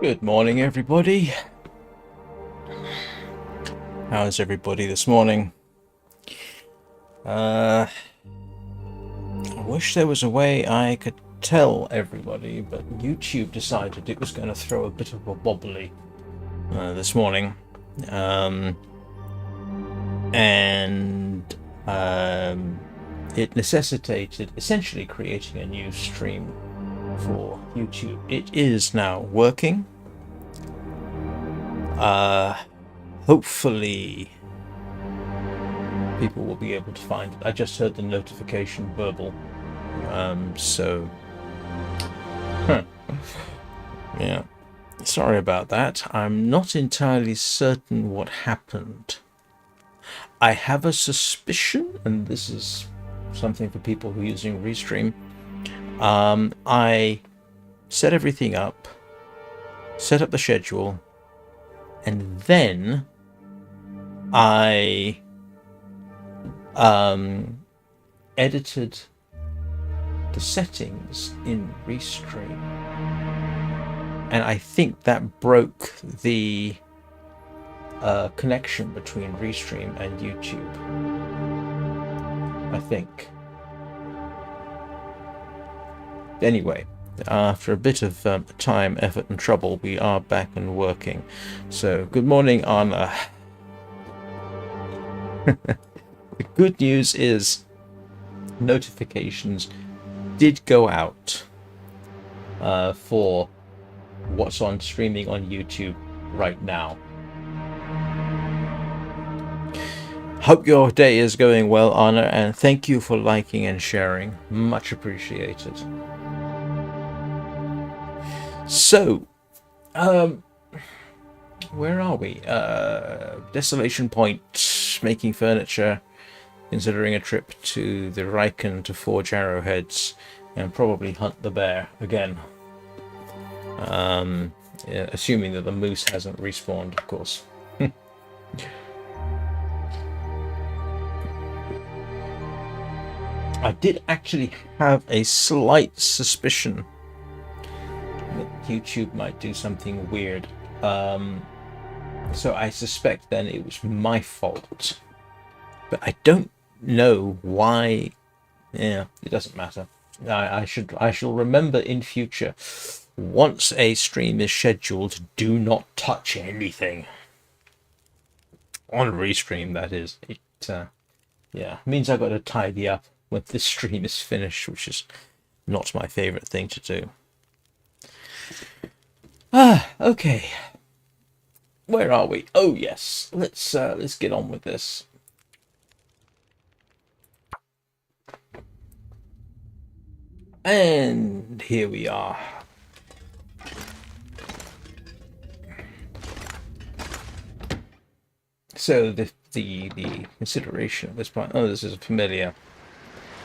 Good morning, everybody. How's everybody this morning? I wish there was a way I could tell everybody, but YouTube decided it was going to throw a bit of a wobbly this morning. And it necessitated essentially creating a new stream for YouTube. It is now working. Hopefully people will be able to find it. I just heard the notification verbal. Yeah. Sorry about that. I'm not entirely certain what happened. I have a suspicion, and this is something for people who are using Restream. I set everything up, set up the schedule, and then I edited the settings in Restream, and I think that broke the connection between Restream and YouTube. I think. Anyway, after a bit of time, effort, and trouble, we are back and working. So, good morning, Anna. The good news is notifications did go out for what's on streaming on YouTube right now. Hope your day is going well, Anna, and thank you for liking and sharing. Much appreciated. So, where are we? Desolation Point, making furniture, considering a trip to the Riken to forge arrowheads, and probably hunt the bear again. Yeah, assuming that the moose hasn't respawned, of course. I did actually have a slight suspicion that YouTube might do something weird. So I suspect then it was my fault. But I don't know why. Yeah, it doesn't matter. I shall remember in future. Once a stream is scheduled, do not touch anything. On Restream, that is. It means I've got to tidy up when this stream is finished, which is not my favorite thing to do. Okay. Where are we? Oh yes, let's get on with this. And here we are. So the consideration at this point. Oh, this is familiar.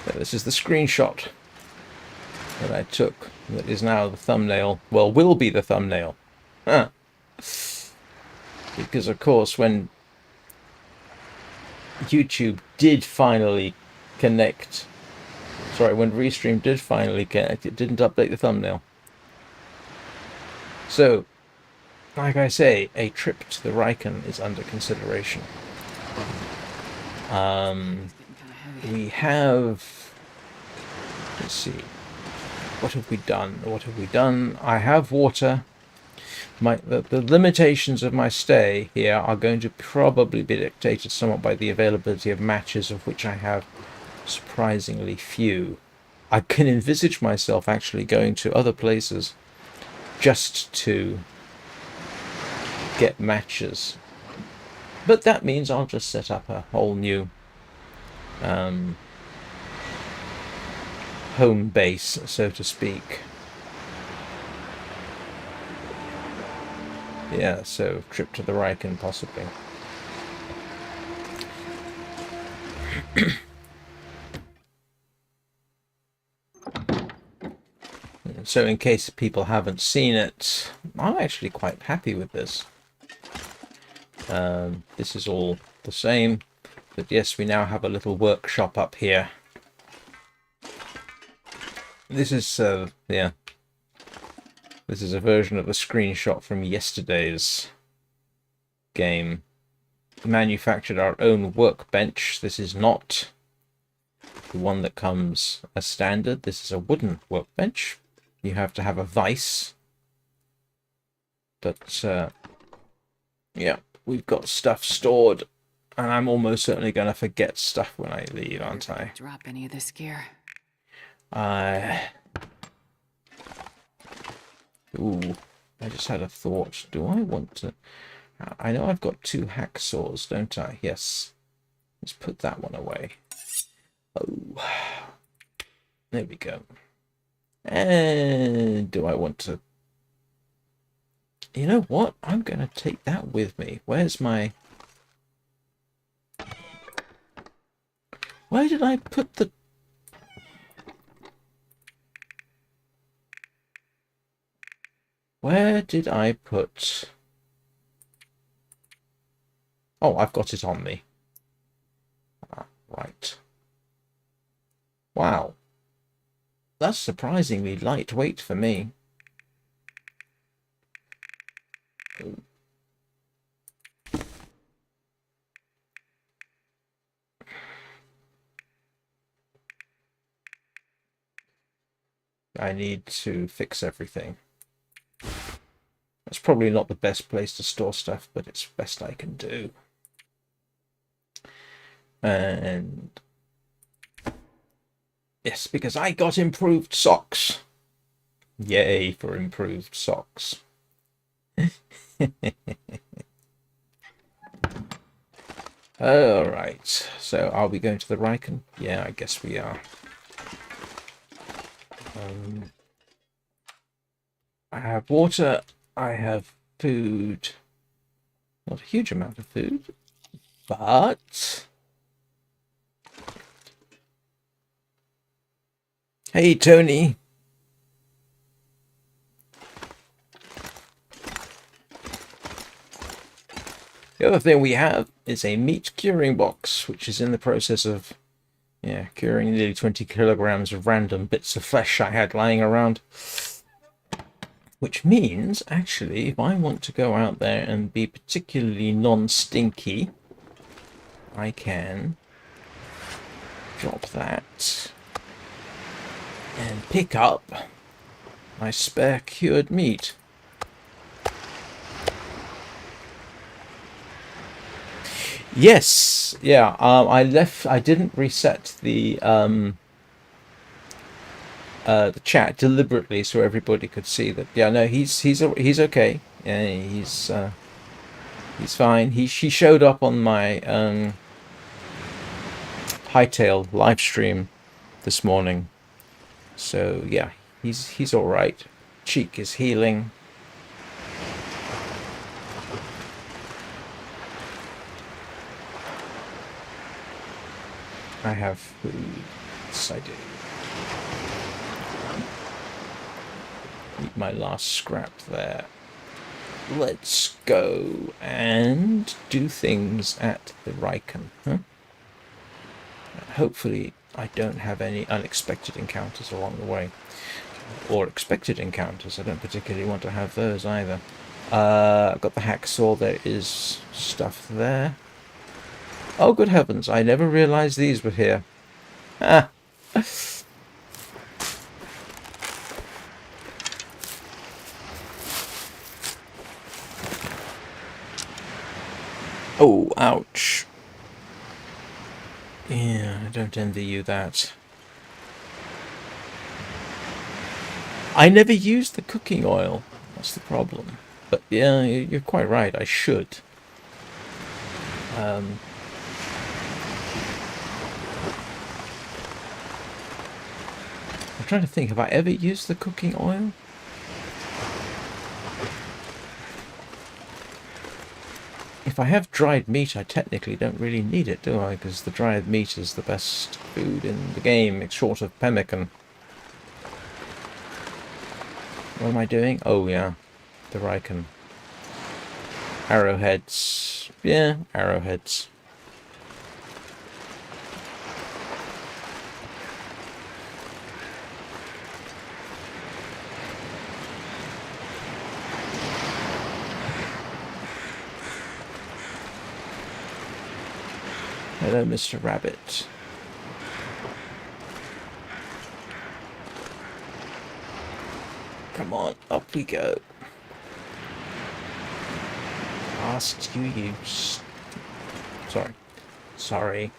So this is the screenshot that I took. That is now the thumbnail. Well, will be the thumbnail. Because of course, when YouTube did finally connect. Sorry, when Restream did finally connect, it didn't update the thumbnail. So, like I say, a trip to the Riken is under consideration. We have... Let's see. What have we done? I have water. The limitations of my stay here are going to probably be dictated somewhat by the availability of matches, of which I have surprisingly few. I can envisage myself actually going to other places just to get matches, but that means I'll just set up a whole new home base, so to speak. Yeah, so trip to the Riken possibly. So in case people haven't seen it, I'm actually quite happy with this. This is all the same, but yes, we now have a little workshop up here. This is, yeah. This is a version of a screenshot from yesterday's game. We manufactured our own workbench. This is not the one that comes as standard. This is a wooden workbench. You have to have a vise. But, yeah, we've got stuff stored. And I'm almost certainly going to forget stuff when I leave, aren't I? Drop any of this gear. Ooh, I just had a thought. Do I want to... I know I've got 2 hacksaws, don't I? Yes. Let's put that one away. Oh. There we go. And do I want to... You know what? I'm going to take that with me. Where's my... Where did I put the... Where did I put... Oh, I've got it on me. Right. Wow. That's surprisingly lightweight for me. I need to fix everything. That's probably not the best place to store stuff, but it's best I can do. And yes, because I got improved socks. Yay for improved socks. Alright, so are we going to the Riken? Yeah, I guess we are. I have water, I have food. Not a huge amount of food, but... Hey, Tony. The other thing we have is a meat curing box, which is in the process of, yeah, curing nearly 20 kilograms of random bits of flesh I had lying around. Which means, actually, if I want to go out there and be particularly non-stinky, I can drop that and pick up my spare cured meat. Yes, yeah. I didn't reset the chat deliberately so everybody could see that. Yeah, no, he's okay. Yeah, he's fine. He showed up on my Hightail live stream this morning. So yeah, he's all right. Cheek is healing. I have food. Yes, I do. Eat my last scrap there. Let's go and do things at the Riken. Huh? Hopefully I don't have any unexpected encounters along the way. Or expected encounters. I don't particularly want to have those either. I've got the hacksaw. There is stuff there. Oh, good heavens. I never realized these were here. Ah. Oh, ouch. Yeah, I don't envy you that. I never used the cooking oil. That's the problem. But yeah, you're quite right. I should. I'm trying to think. Have I ever used the cooking oil? If I have dried meat, I technically don't really need it, do I? Because the dried meat is the best food in the game, short of pemmican. What am I doing? Oh, yeah. The Riken. Arrowheads. Yeah, arrowheads. Hello, Mr. Rabbit. Come on, up we go. Asked you, Sorry. Sorry.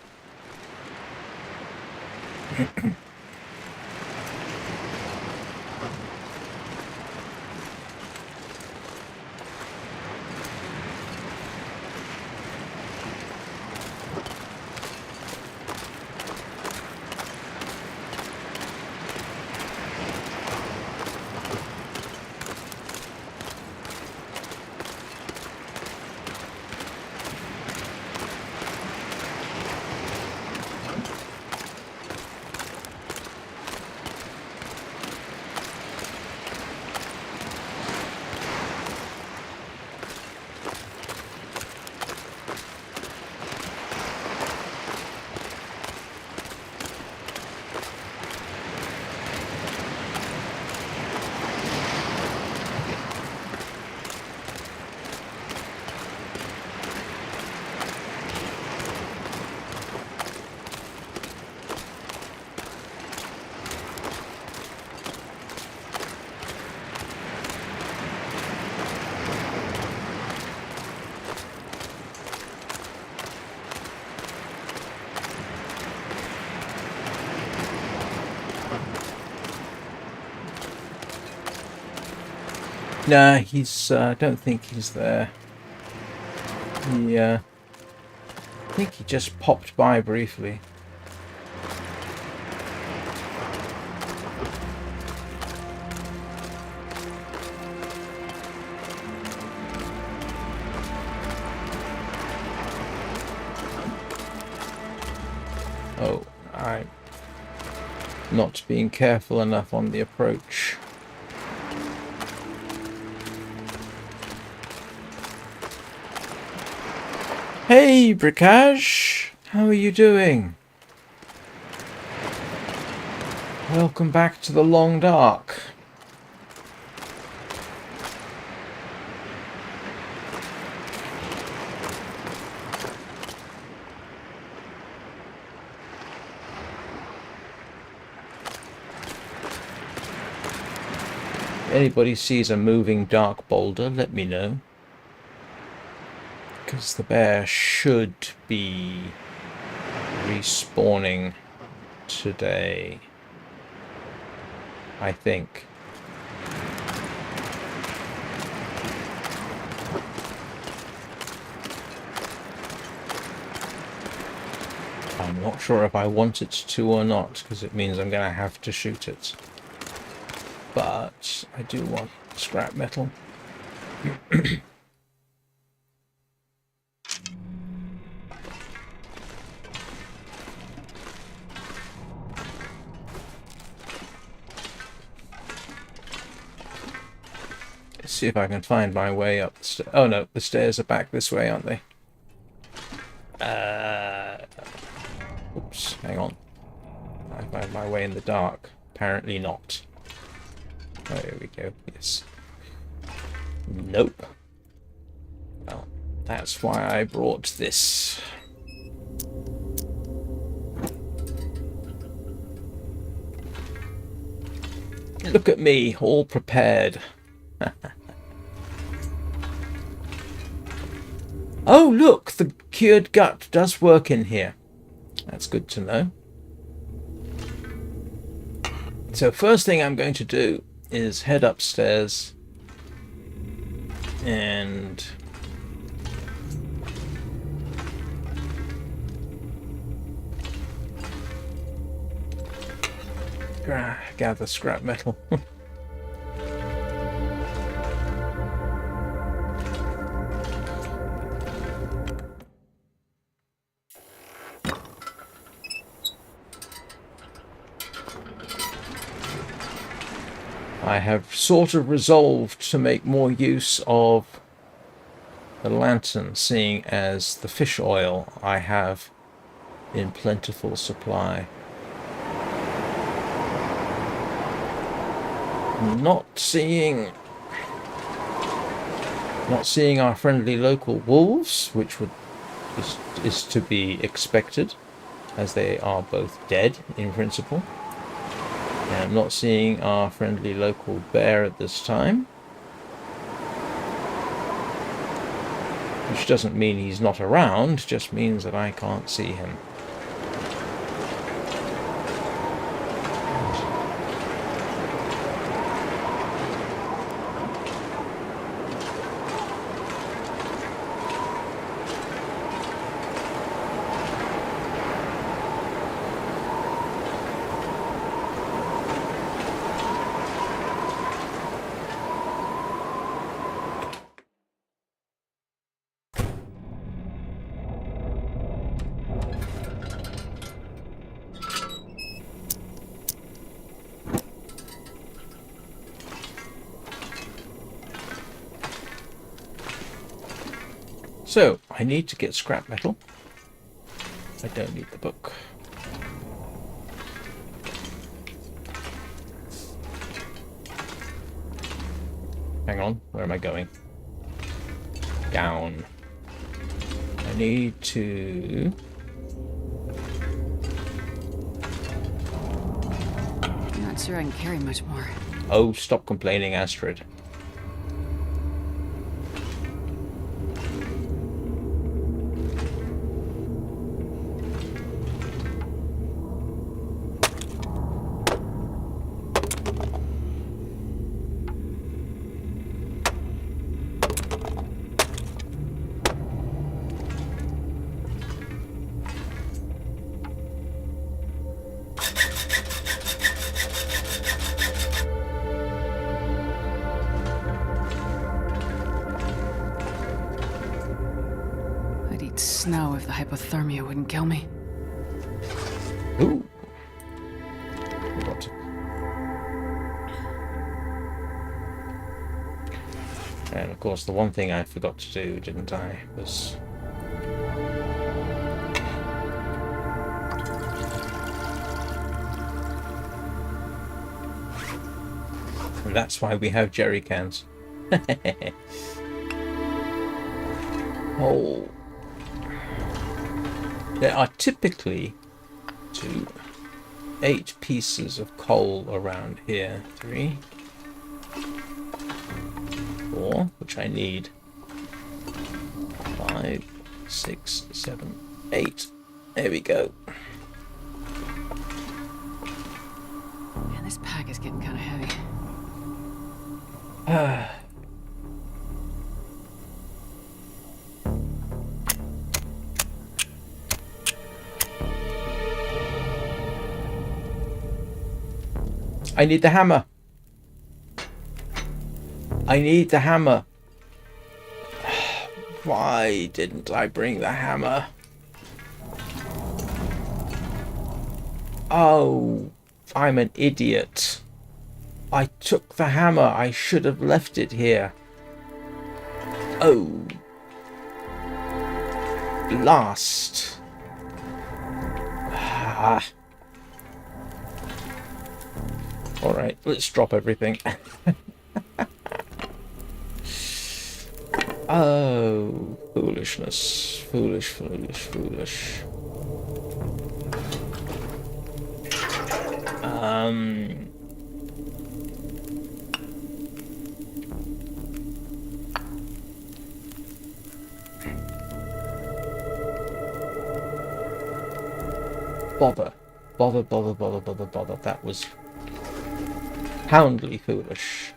Nah, he's, I don't think he's there. I think he just popped by briefly. Oh, I'm not being careful enough on the approach. Hey, Bricage! How are you doing? Welcome back to the Long Dark. If anybody sees a moving dark boulder, let me know. Because the bear should be respawning today, I think. I'm not sure if I want it to or not, because it means I'm going to have to shoot it. But I do want scrap metal. Let's see if I can find my way up the stairs. Oh no, the stairs are back this way, aren't they? Oops, hang on. I found my way in the dark. Apparently not. Oh, here we go. Yes. Nope. Well, that's why I brought this. Look at me, all prepared. Oh, look! The cured gut does work in here. That's good to know. So first thing I'm going to do is head upstairs and gather scrap metal. I have sort of resolved to make more use of the lantern, seeing as the fish oil I have in plentiful supply. Not seeing our friendly local wolves, which would is to be expected, as they are both dead in principle. And I'm not seeing our friendly local bear at this time, which doesn't mean he's not around, just means that I can't see him. So, I need to get scrap metal. I don't need the book. Hang on, where am I going? Down. I need to... I'm not sure I can carry much more. Oh, stop complaining, Astrid. I'd eat snow if the hypothermia wouldn't kill me. Ooh. What? And of course, the one thing I forgot to do, didn't I, was... And that's why we have jerry cans. Oh. There are typically 8 pieces of coal around here. 3, 4, which I need. 5, 6, 7, 8. There we go. Man, this pack is getting kind of heavy. I need the hammer. I need the hammer. Why didn't I bring the hammer? Oh, I'm an idiot. I took the hammer. I should have left it here. Oh. Blast. Ah. Alright, let's drop everything. Oh, foolishness. Foolish, foolish, foolish. Bother. Bother, bother, bother, bother, bother. That was houndly foolish.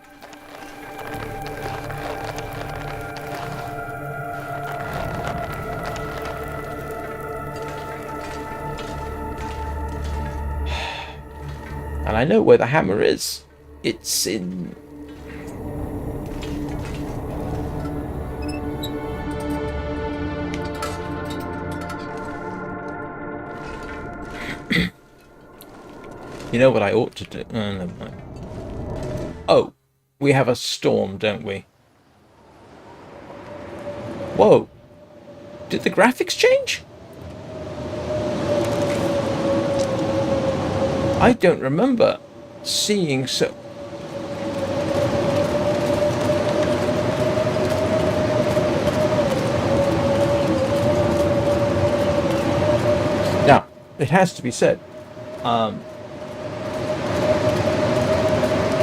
And I know where the hammer is. It's in... You know what I ought to do? Never mind. Oh, we have a storm, don't we? Whoa. Did the graphics change? I don't remember seeing so... it has to be said,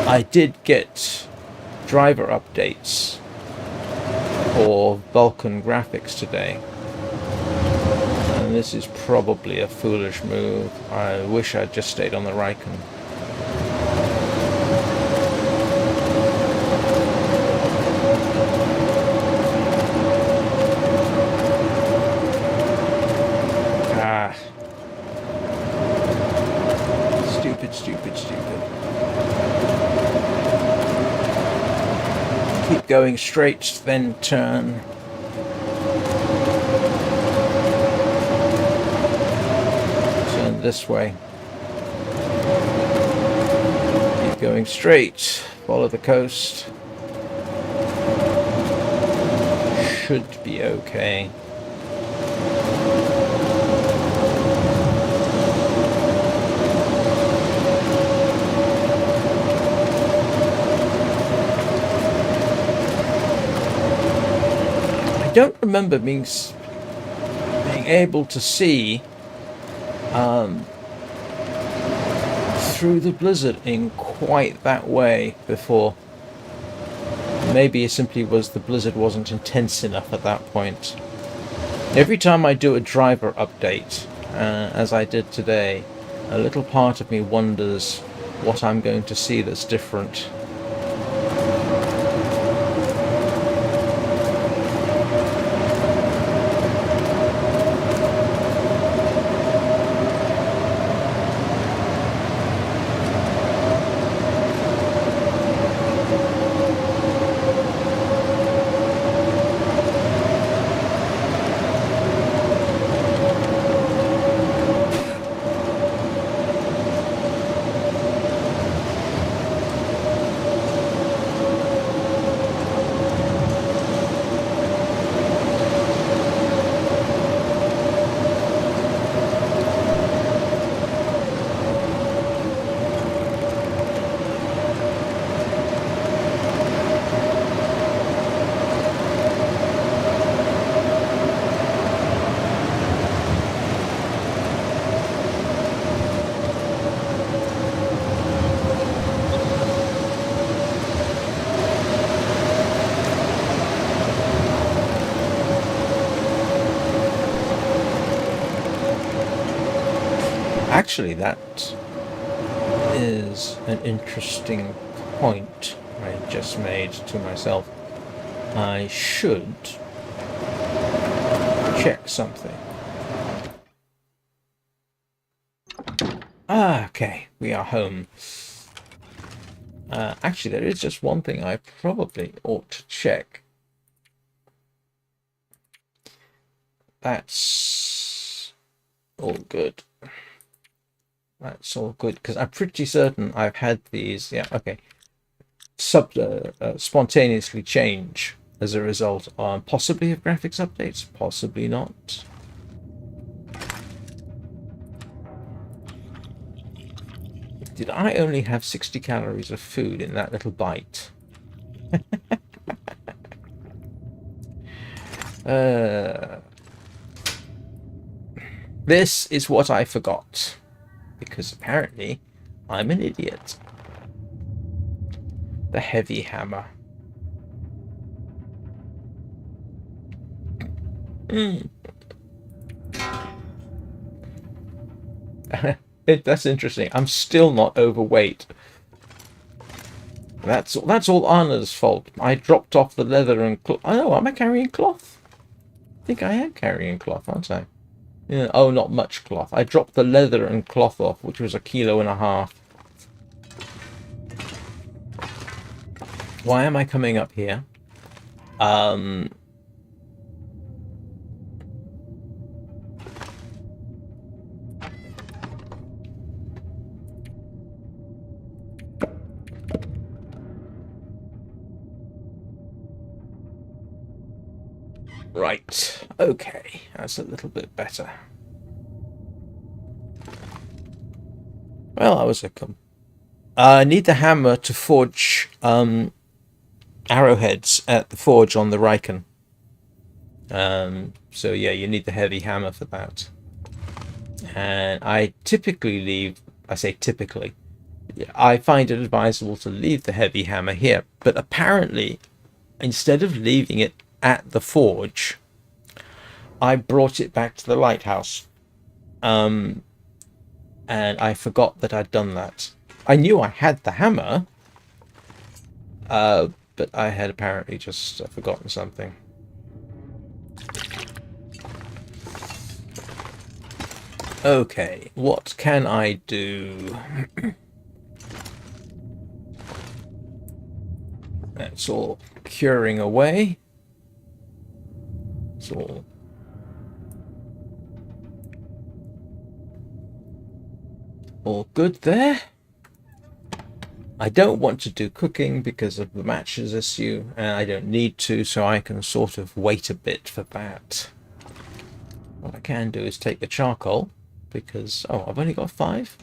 I did get driver updates for Vulkan graphics today. And this is probably a foolish move. I wish I'd just stayed on the Riken. Stupid. Keep going straight, then turn. Turn this way. Keep going straight. Follow the coast. Should be okay. I don't remember being able to see through the blizzard in quite that way before. Maybe it simply was the blizzard wasn't intense enough at that point. Every time I do a driver update, as I did today, a little part of me wonders what I'm going to see that's different. Actually, that is an interesting point I just made to myself. I should check something. Okay, we are home. Actually, there is just one thing I probably ought to check. That's all good. That's all good, because I'm pretty certain I've had these, yeah, okay, spontaneously change as a result, possibly of graphics updates, possibly not. Did I only have 60 calories of food in that little bite? This is what I forgot. Because apparently, I'm an idiot. The heavy hammer. That's interesting. I'm still not overweight. That's all Anna's fault. I dropped off the leather and cloth. Oh, am I carrying cloth? I think I am carrying cloth, aren't I? Yeah. Oh, not much cloth. I dropped the leather and cloth off, which was 1.5 kilos. Why am I coming up here? Right. Okay. That's a little bit better. Well, I was a I need the hammer to forge arrowheads at the forge on the Riken. So yeah, you need the heavy hammer for that. And I typically leave, I say typically, I find it advisable to leave the heavy hammer here. But apparently, instead of leaving it at the forge, I brought it back to the lighthouse. And I forgot that I'd done that. I knew I had the hammer, but I had apparently just forgotten something. Okay, what can I do? That's all curing away. It's all good there. I don't want to do cooking because of the matches issue, and I don't need to, so I can sort of wait a bit for that. What I can do is take the charcoal, because... oh, I've only got 5?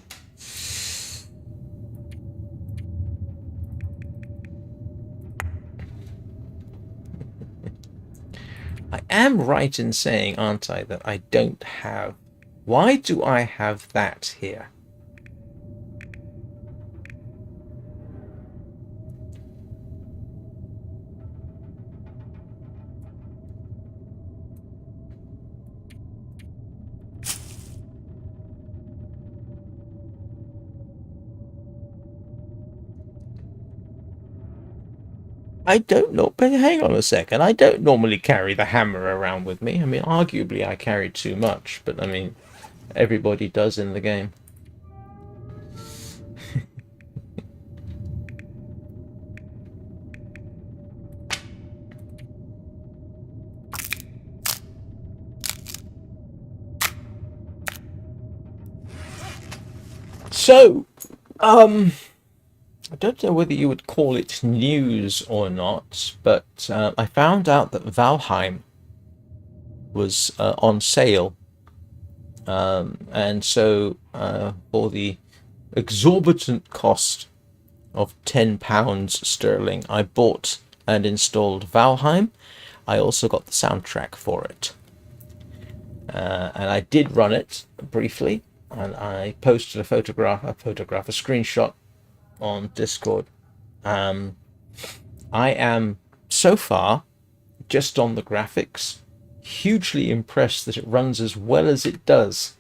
I am right in saying, aren't I, that I don't have... why do I have that here? I don't know, but hang on a second. I don't normally carry the hammer around with me. I mean, arguably I carry too much, but I mean, everybody does in the game. So, I don't know whether you would call it news or not, but I found out that Valheim was on sale. And so for the exorbitant cost of £10 sterling, I bought and installed Valheim. I also got the soundtrack for it. And I did run it briefly, and I posted a screenshot on Discord. I am so far, just on the graphics, hugely impressed that it runs as well as it does.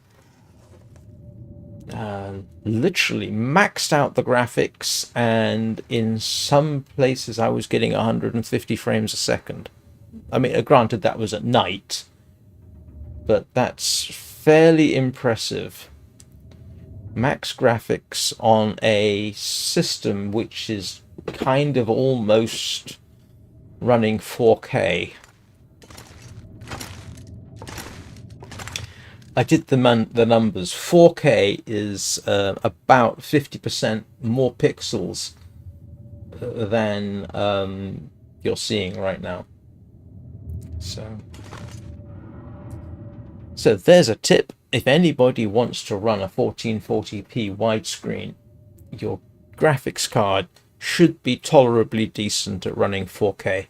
Literally maxed out the graphics, and in some places I was getting 150 frames a second. I mean, granted that was at night, but that's fairly impressive. Max graphics on a system which is kind of almost running 4K. I did the numbers. 4K is about 50% more pixels than you're seeing right now. So there's a tip. If anybody wants to run a 1440p widescreen, your graphics card should be tolerably decent at running 4K.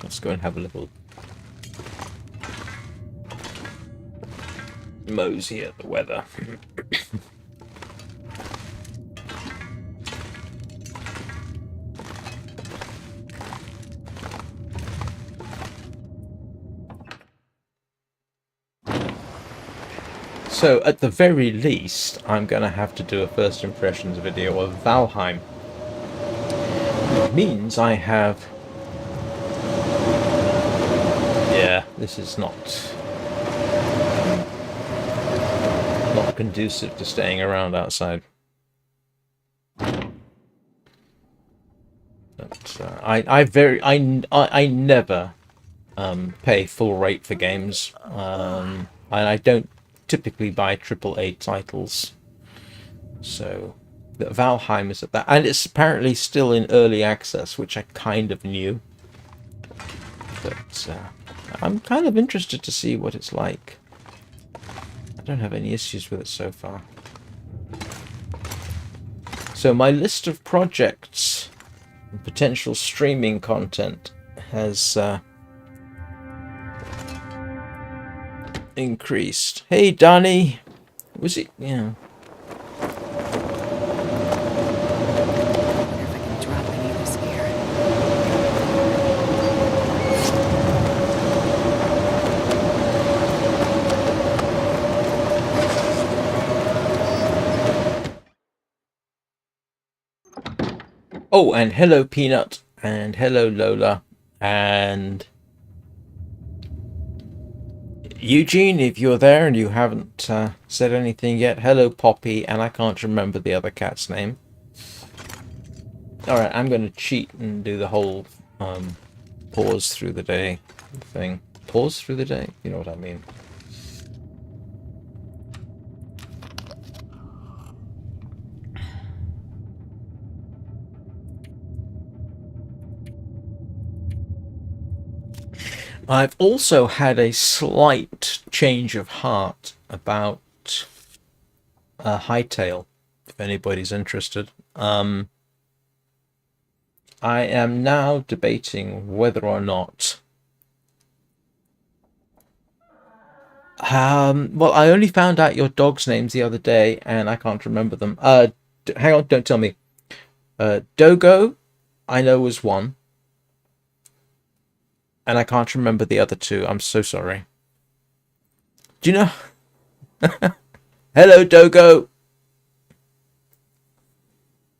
Let's go and have a little mosey at the weather. So at the very least, I'm going to have to do a first impressions video of Valheim. It means I have... yeah, this is not conducive to staying around outside. But I never pay full rate for games, and I don't typically buy AAA titles. So Valheim is at that, and it's apparently still in early access, which I kind of knew. But I'm kind of interested to see what it's like. I don't have any issues with it so far. So my list of projects and potential streaming content has increased. Hey, Donnie. Was it? Yeah. Wonder if I can drop any of this gear. Oh, and hello, Peanut, and hello, Lola, and Eugene, if you're there and you haven't said anything yet. Hello, Poppy, and I can't remember the other cat's name. Alright, I'm going to cheat and do the whole pause through the day thing. Pause through the day? You know what I mean. I've also had a slight change of heart about Hightail, if anybody's interested. I am now debating whether or not... well, I only found out your dog's names the other day, and I can't remember them. Hang on, don't tell me. Dogo, I know was one. And I can't remember the other two. I'm so sorry. Do you know? Hello, Dogo.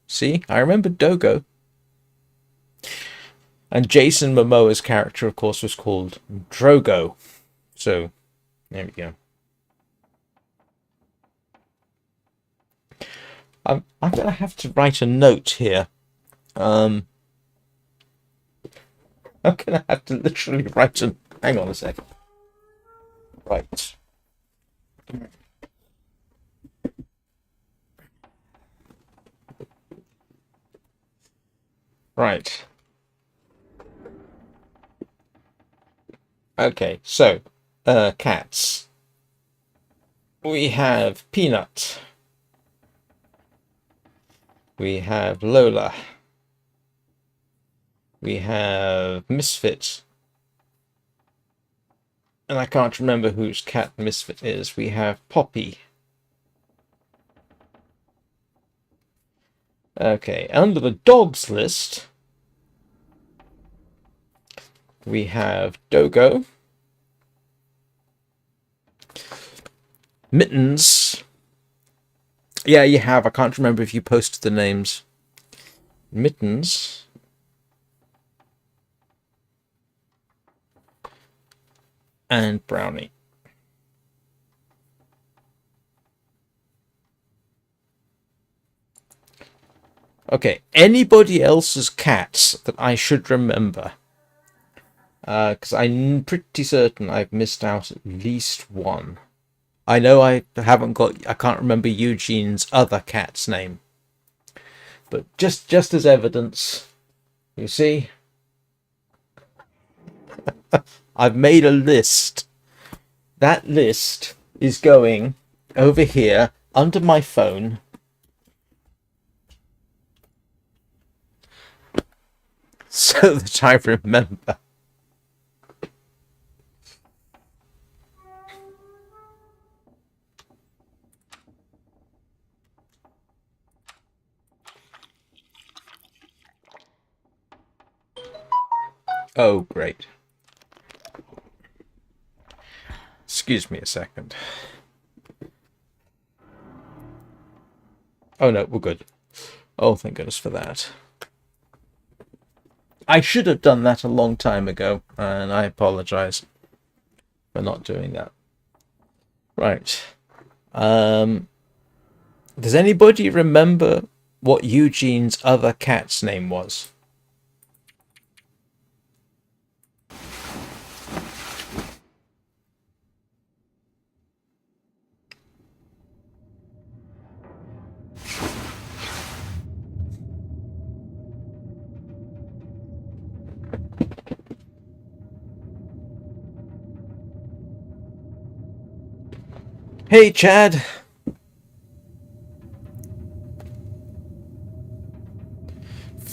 See, I remember Dogo. And Jason Momoa's character, of course, was called Drogo. So, there we go. I'm going to have to write a note here. I'm going to have to literally write a... Hang on a second. Right. Right. Okay, so, cats. We have Peanut. We have Lola. We have Misfit. And I can't remember whose cat Misfit is. We have Poppy. Okay, under the dogs list, we have Dogo. Mittens. Yeah, you have. I can't remember if you posted the names. Mittens. And Brownie. Okay, anybody else's cats that I should remember? Because I'm pretty certain I've missed out at least one. I know I can't remember Eugene's other cat's name. But just as evidence, you see, I've made a list. That list is going over here under my phone. So that I remember. Oh, great. Excuse me a second. Oh no, we're good. Oh, thank goodness for that. I should have done that a long time ago, and I apologize for not doing that. Right. Does anybody remember what Eugene's other cat's name was? Hey, Chad.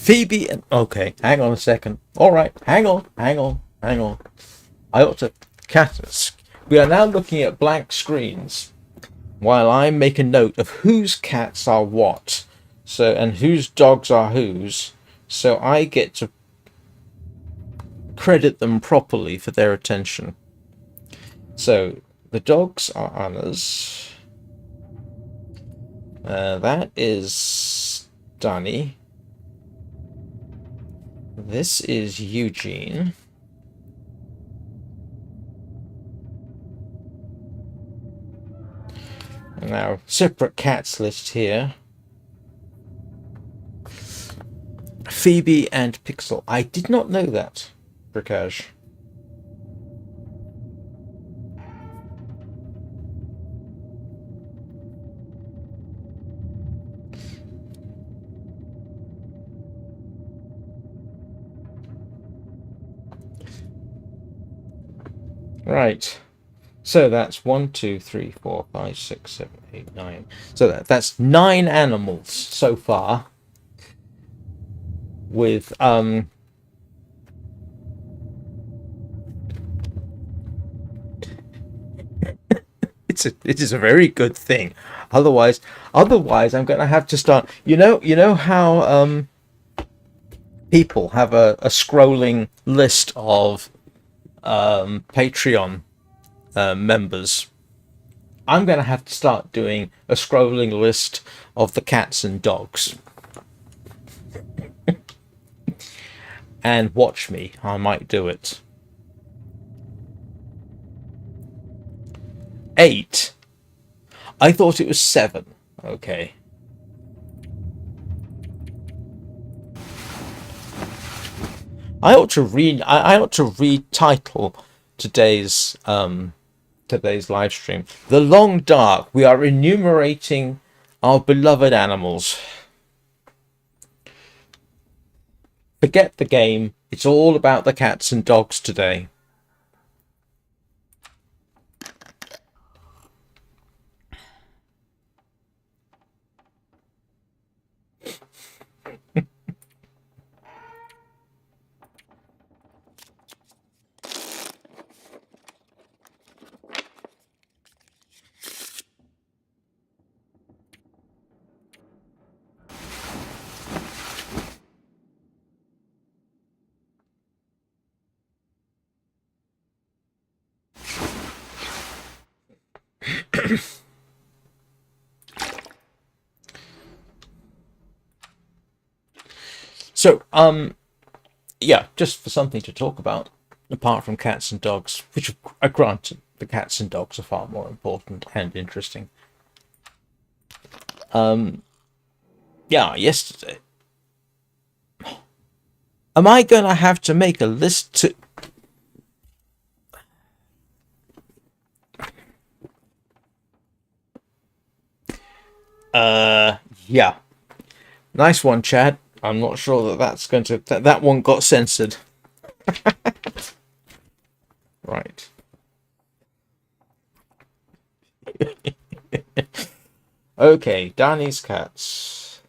Phoebe and... Okay, hang on a second. Alright, hang on. I ought to... Cat... We are now looking at blank screens while I make a note of whose cats are what. So, and whose dogs are whose. So I get to credit them properly for their attention. So, the dogs are Anna's. That is Danny. This is Eugene. Now, separate cats list here. Phoebe and Pixel. I did not know that, Prakash. Right. So that's 1, 2, 3, 4, 5, 6, 7, 8, 9. So that's 9 animals so far. With it is a very good thing. Otherwise I'm going to have to start. You know how people have a scrolling list of Patreon members. I'm going to have to start doing a scrolling list of the cats and dogs. And watch me, I might do it. 8. I thought it was 7. Okay. I ought to retitle today's live stream. The Long Dark. We are enumerating our beloved animals. Forget the game. It's all about the cats and dogs today. So, yeah, just for something to talk about, apart from cats and dogs, which are granted, the cats and dogs are far more important and interesting. Yeah, yesterday. Am I going to have to make a list to... Yeah. Nice one, Chad. I'm not sure that's going to... That one got censored. Right. Okay, Danny's cats.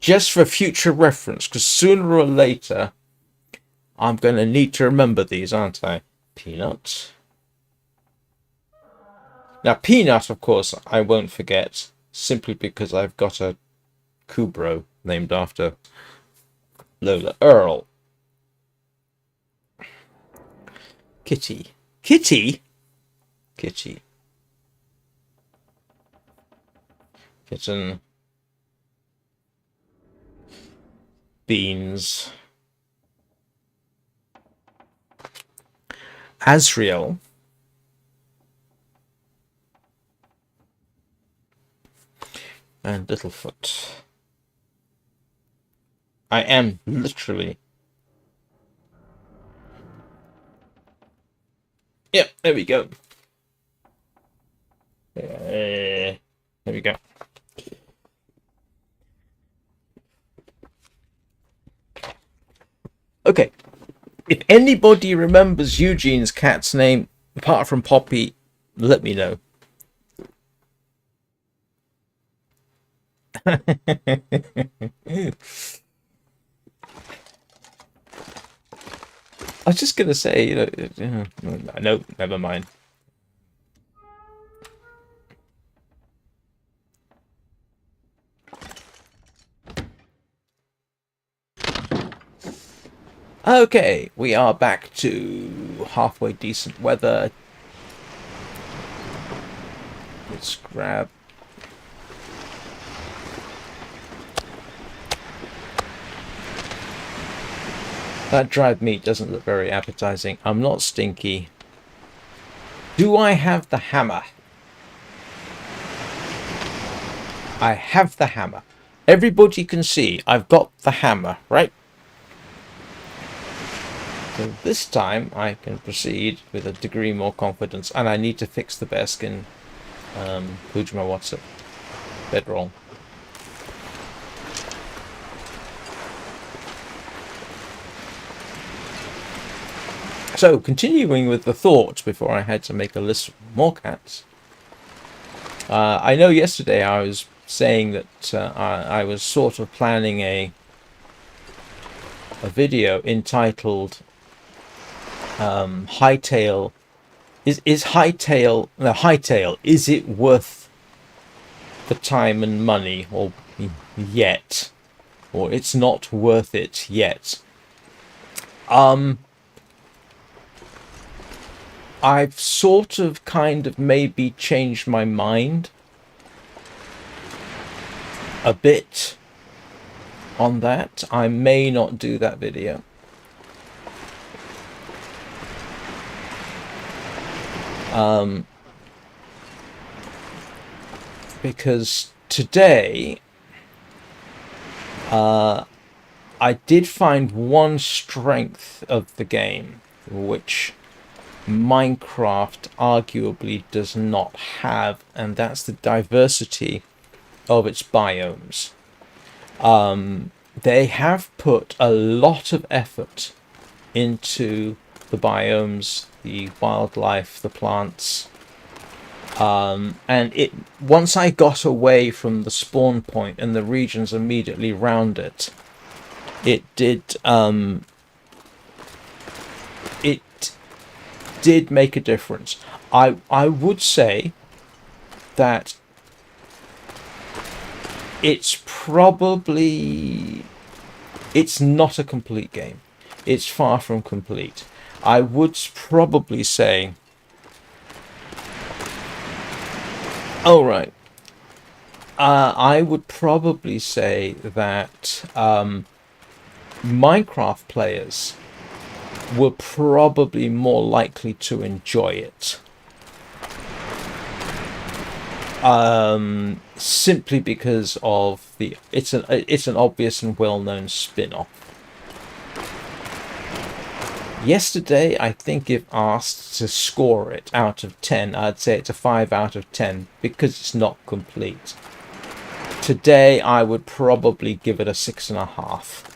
Just for future reference, because sooner or later, I'm going to need to remember these, aren't I? Peanut. Now, Peanut, of course, I won't forget, simply because I've got a Kubro named after Lola Earl. Kitty. Kitty? Kitty. Kitten. Beans. Azriel. And Littlefoot. I am literally... Yep, there we go. There we go. Okay. If anybody remembers Eugene's cat's name, apart from Poppy, let me know. I was just gonna say, no, never mind. Okay, we are back to halfway decent weather. Let's grab. That dried meat doesn't look very appetizing. I'm not stinky. Do I have the hammer? I have the hammer. Everybody can see I've got the hammer, right? So this time I can proceed with a degree more confidence, and I need to fix the bearskin Pujma what's it? Bedroll. So continuing with the thoughts before I had to make a list of more cats. I know yesterday I was saying that I was sort of planning a video entitled Hightail is Hightail, is it worth the time and money or yet, or it's not worth it yet? I've sort of kind of maybe changed my mind a bit on that. I may not do that video. Because today I did find one strength of the game which Minecraft arguably does not have, and that's the diversity of its biomes. They have put a lot of effort into the biomes, the wildlife, the plants, and once I got away from the spawn point and the regions immediately round it, it did make a difference. I would say that it's not a complete game. It's far from complete. I would probably say, I would probably say that Minecraft players were probably more likely to enjoy it. Simply because of it's an obvious and well-known spin-off. Yesterday, I think if asked to score it out of 10, I'd say it's a 5 out of 10 because it's not complete. Today, I would probably give it a 6.5.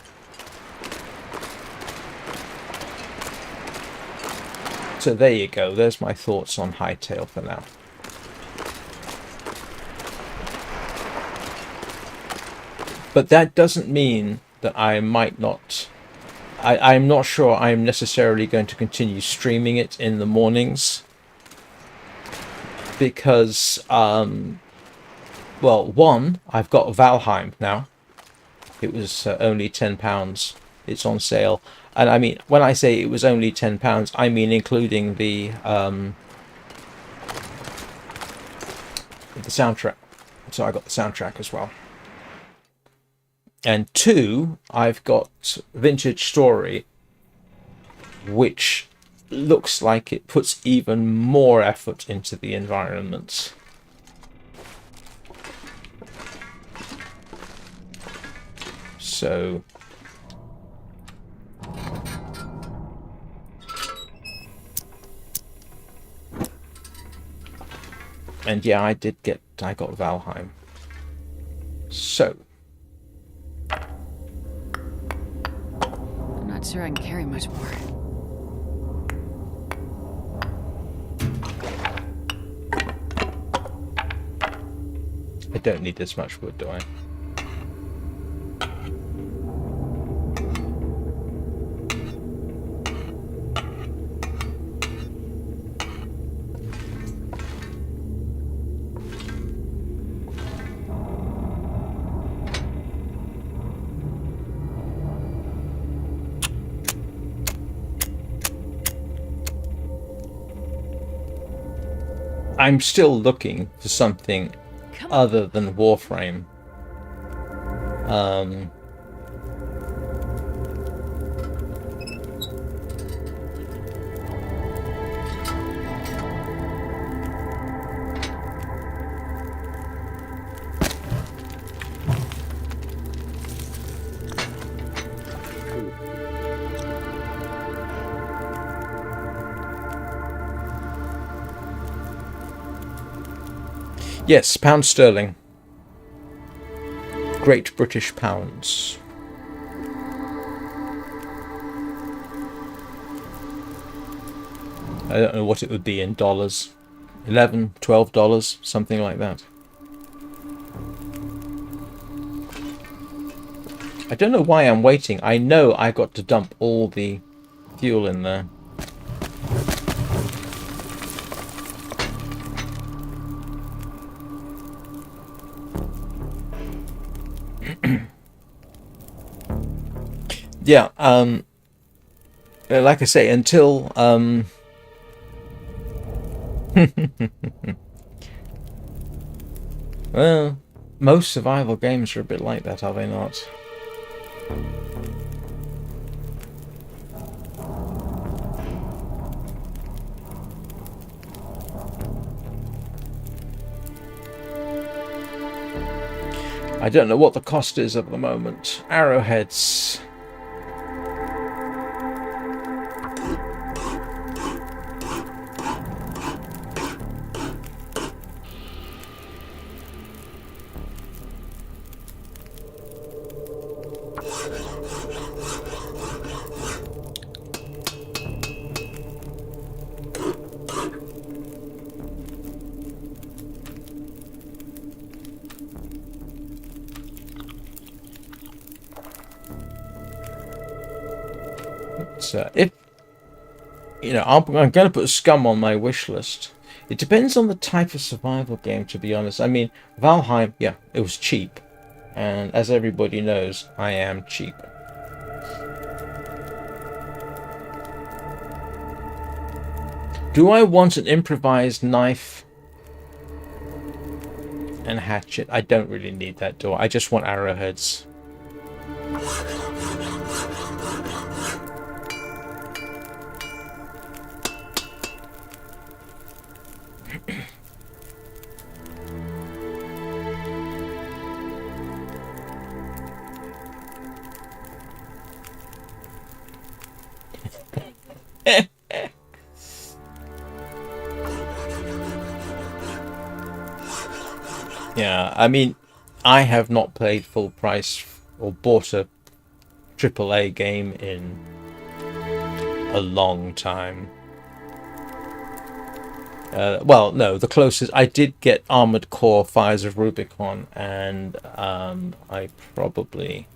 So there you go. There's my thoughts on Hightail for now. But that doesn't mean that I might not... I'm not sure I'm necessarily going to continue streaming it in the mornings. Because, well, one, I've got Valheim now. It was only £10. It's on sale. And I mean, when I say it was only £10, I mean including the soundtrack. So I got the soundtrack as well. And two, I've got Vintage Story, which looks like it puts even more effort into the environments. So... and yeah, I got Valheim. So... I'm not sure I can carry much more. I don't need this much wood, do I? I'm still looking for something other than Warframe. Yes, pound sterling. Great British pounds. I don't know what it would be in dollars. $11, $12, something like that. I don't know why I'm waiting. I know I got to dump all the fuel in there. Yeah, like I say, until well, most survival games are a bit like that, are they not? I don't know what the cost is at the moment. Arrowheads. So if you know, I'm going to put Scum on my wish list. It depends on the type of survival game, to be honest. I mean, Valheim, yeah, it was cheap, and as everybody knows, I am cheap. Do I want an improvised knife and hatchet? I don't really need that, do I? I just want arrowheads. Yeah, I mean, I have not played full price or bought a AAA game in a long time. Well, no, the closest I did get Armored Core Fires of Rubicon, and I probably.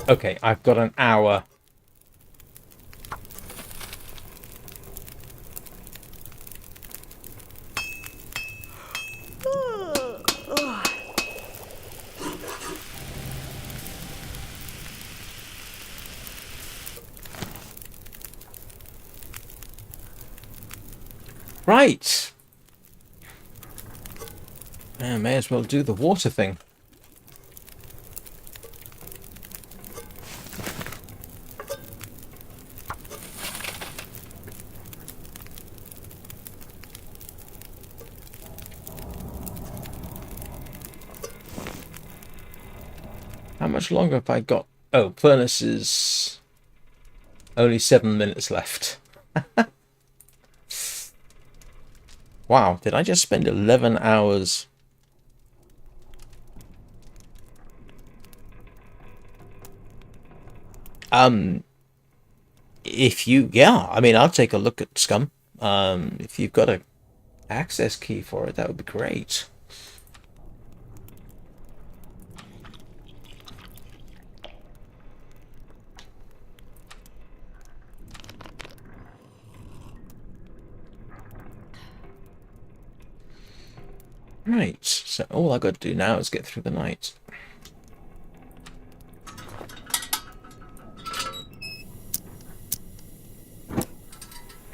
Okay, I've got an hour. Right. I may as well do the water thing. How much longer have I got? Oh, furnaces. Only 7 minutes left. Wow, did I just spend 11 hours? If you, yeah, I mean, I'll take a look at Scum. If you've got a access key for it, that would be great. Right, so all I got to do now is get through the night.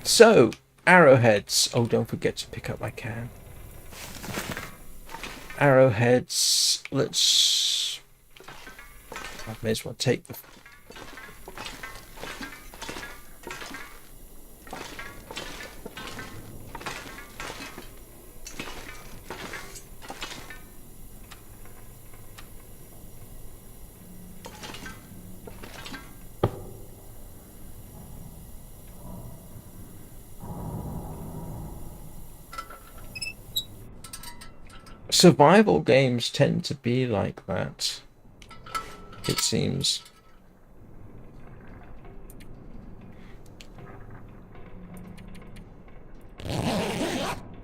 So, arrowheads. Oh, don't forget to pick up my can. Arrowheads. Let's... I may as well take the... Survival games tend to be like that, it seems.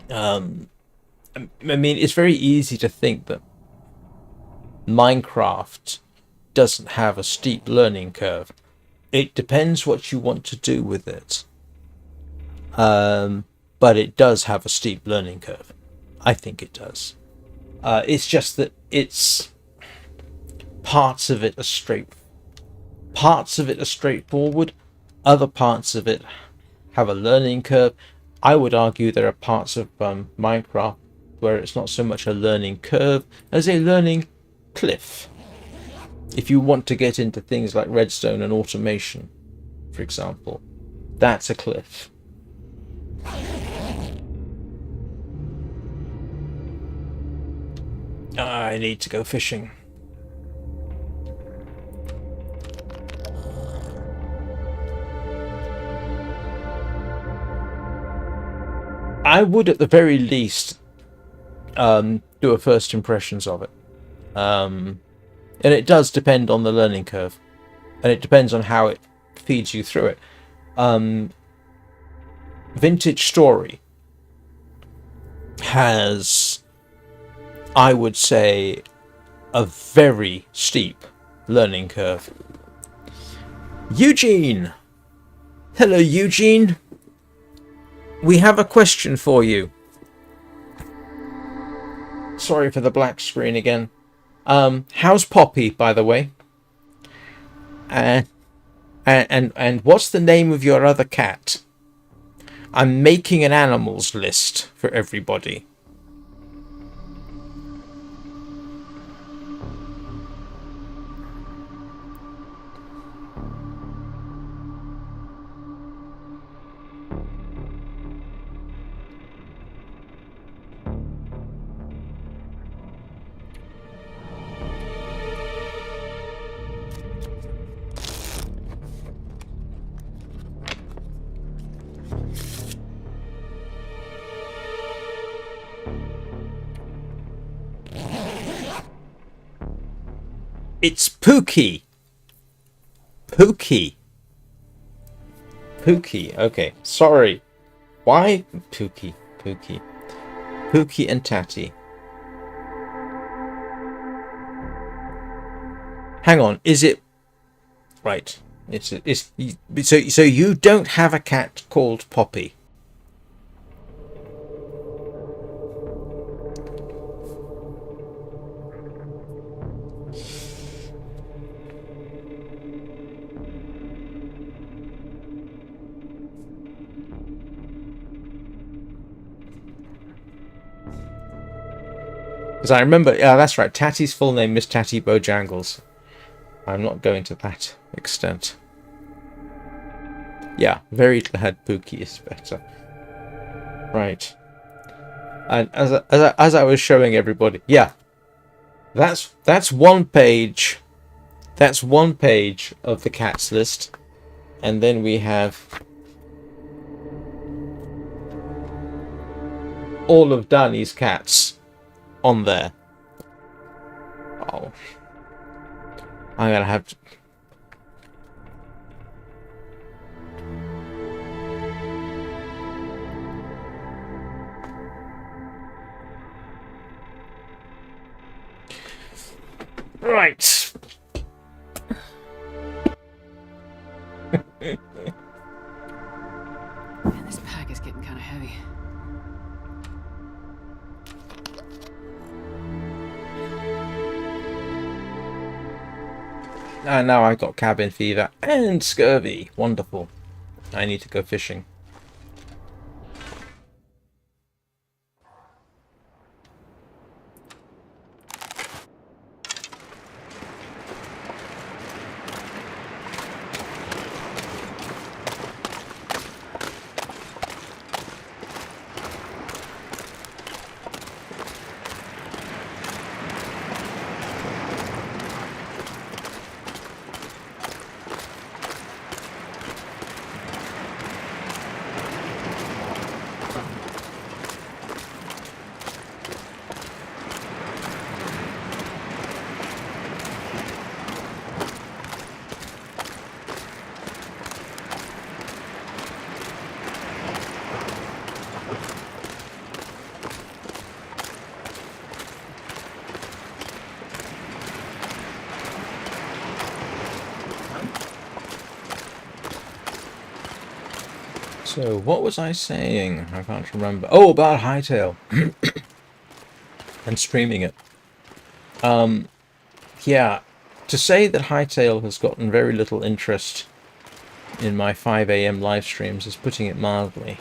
I mean, it's very easy to think that Minecraft doesn't have a steep learning curve. It depends what you want to do with it. But it does have a steep learning curve. I think it does. It's just that it's parts of it are straightforward. Other parts of it have a learning curve. I would argue there are parts of Minecraft where it's not so much a learning curve as a learning cliff. If you want to get into things like redstone and automation, for example, that's a cliff. I need to go fishing. I would at the very least do a first impressions of it. And it does depend on the learning curve. And it depends on how it feeds you through it. Vintage Story has, I would say, a very steep learning curve. Eugene! Hello, Eugene. We have a question for you. Sorry for the black screen again. How's Poppy, by the way? And what's the name of your other cat? I'm making an animals list for everybody. It's Pookie. Pookie. Pookie. Okay. Sorry. Why Pookie? Pookie. Pookie and Tatty. Hang on. Is it right? It's so you don't have a cat called Poppy. Because I remember, yeah, that's right. Tatty's full name is Tatty Bojangles. I'm not going to that extent. Yeah, very glad Pookie is better. Right. And as I was showing everybody, yeah, that's one page. That's one page of the cats list, and then we have all of Danny's cats on there. Oh, I'm gonna have to. Right. Man, this pack is getting kind of heavy. And now I got cabin fever and scurvy. Wonderful. I need to go fishing. So, what was I saying? I can't remember. Oh, about Hightail and streaming it. Yeah, to say that Hightail has gotten very little interest in my 5 a.m. live streams is putting it mildly.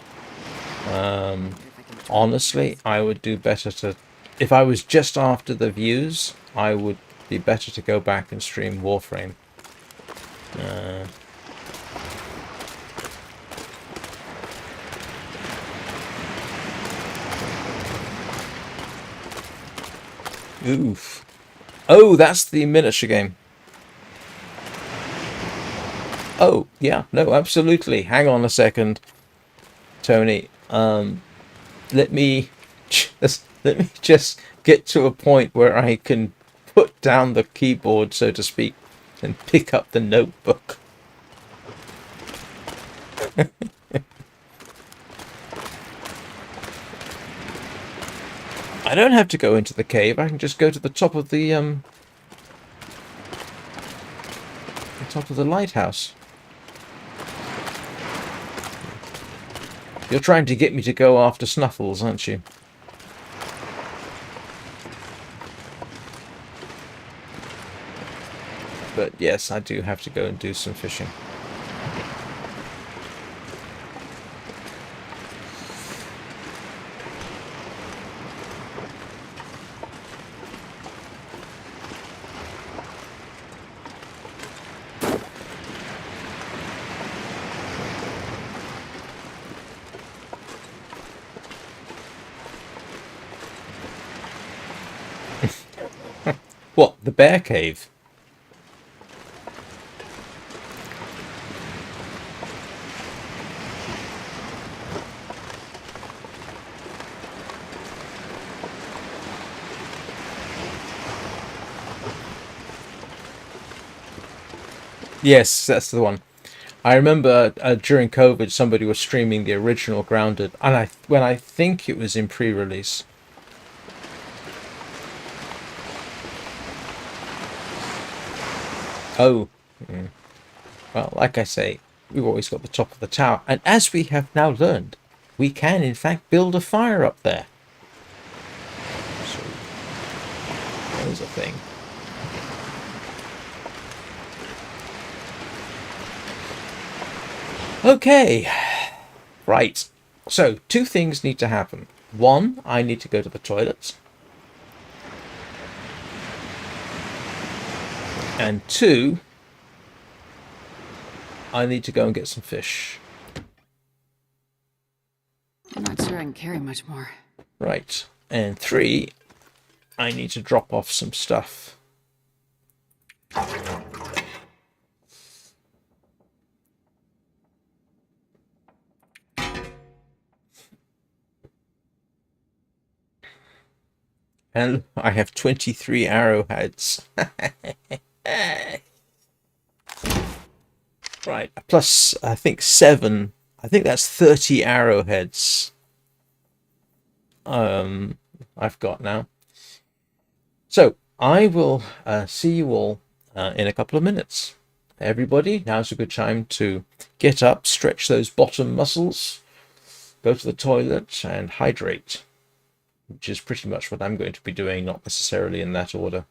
Honestly, I would do better to... If I was just after the views, I would be better to go back and stream Warframe. Oof. Oh, that's the miniature game. Oh, yeah, no, absolutely. Hang on a second, Tony. Let me just get to a point where I can put down the keyboard, so to speak, and pick up the notebook. I don't have to go into the cave. I can just go to the top of the lighthouse. You're trying to get me to go after Snuffles, aren't you? But yes, I do have to go and do some fishing. What, the bear cave? Yes, that's the one. I remember during COVID, somebody was streaming the original Grounded, and when I think it was in pre-release. Oh, well, like I say, we've always got the top of the tower, and as we have now learned, we can in fact build a fire up there. So, there's a thing. Okay, right. So, two things need to happen. One, I need to go to the toilet. And two, I need to go and get some fish. I'm not sure I can carry much more. Right. And three, I need to drop off some stuff. And I have 23 arrowheads. Right. Plus, I think 7. I think that's 30 arrowheads. I've got now. So, I will see you all in a couple of minutes. Everybody, now's a good time to get up, stretch those bottom muscles, go to the toilet, and hydrate, which is pretty much what I'm going to be doing, not necessarily in that order.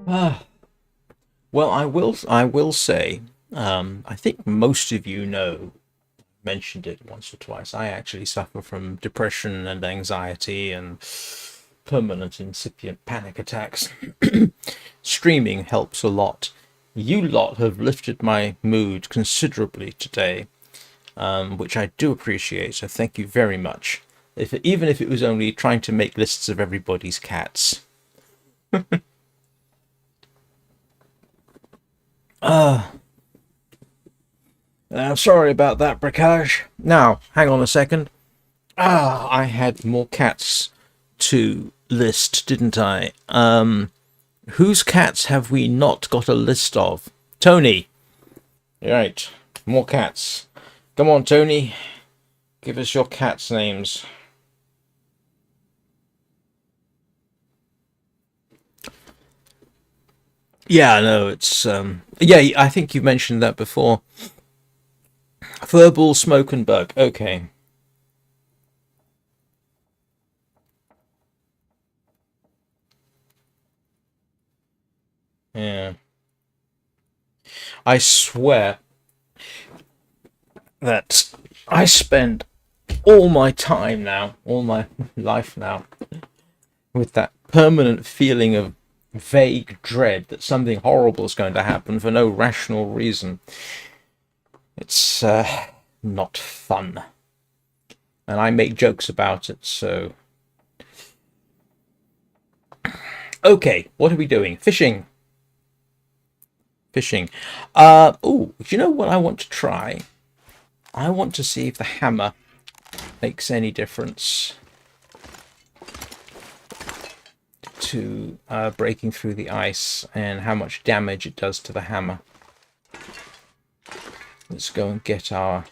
Ah, well, I will say, I think most of you know, mentioned it once or twice. I actually suffer from depression and anxiety and permanent incipient panic attacks. Streaming helps a lot. You lot have lifted my mood considerably today, which I do appreciate. So thank you very much. Even if it was only trying to make lists of everybody's cats. Sorry about that, Bricage. Now, hang on a second. I had more cats to list, didn't I? Whose cats have we not got a list of? Tony. Right, more cats. Come on, Tony. Give us your cats' names. Yeah, no, it's yeah, I think you mentioned that before. Furball, Smoke and Bug. Okay. Yeah. I swear that I spend all my time now, all my life now, with that permanent feeling of vague dread that something horrible is going to happen for no rational reason. It's not fun. And I make jokes about it, so... Okay, what are we doing? Fishing. Fishing. Oh, do you know what I want to try? I want to see if the hammer makes any difference to breaking through the ice and how much damage it does to the hammer. Let's go and get our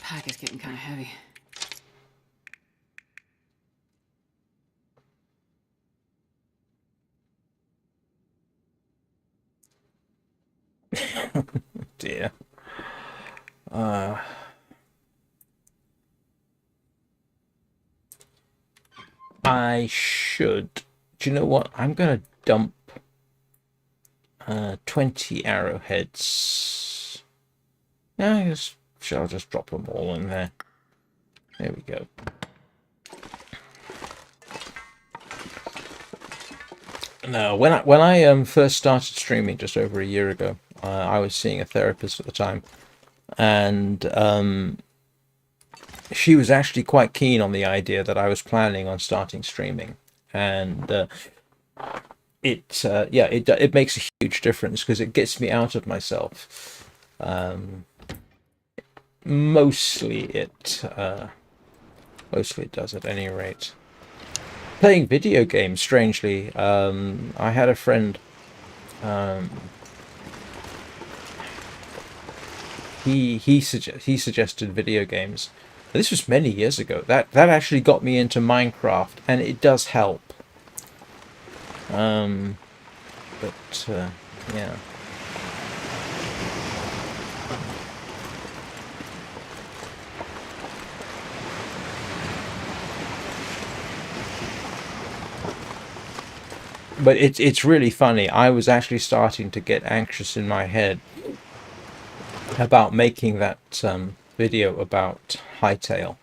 pack is getting kind of heavy. Dear. I should. Do you know what? I'm gonna dump 20 arrowheads. Yeah, I'll just drop them all in there. There we go. No, when I first started streaming just over a year ago, I was seeing a therapist at the time, and she was actually quite keen on the idea that I was planning on starting streaming, and it makes a huge difference because it gets me out of myself. Mostly it does at any rate. Playing video games, strangely, I had a friend. He suggested video games. This was many years ago. That actually got me into Minecraft, and it does help. But yeah. But it's really funny. I was actually starting to get anxious in my head about making that video about Hightail,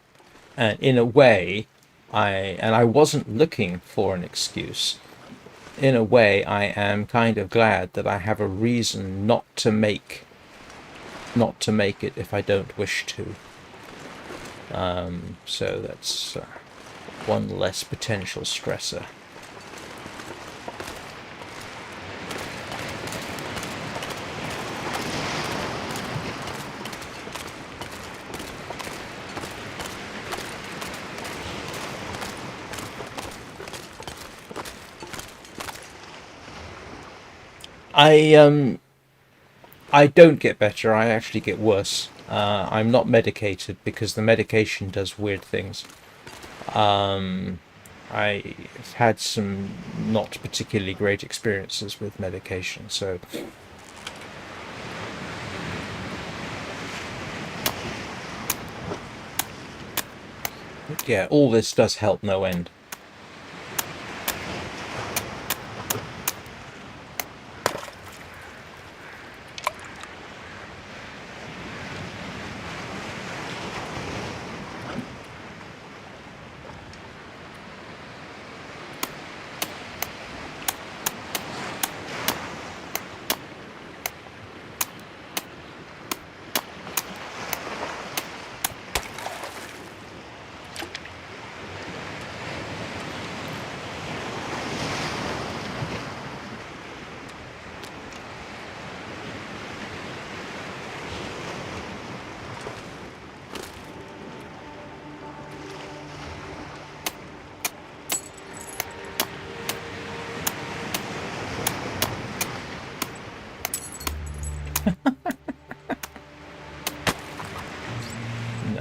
and in a way, I wasn't looking for an excuse. In a way, I am kind of glad that I have a reason not to make it if I don't wish to. So that's one less potential stressor. I don't get better. I actually get worse. I'm not medicated because the medication does weird things. I've had some not particularly great experiences with medication, so yeah, all this does help no end.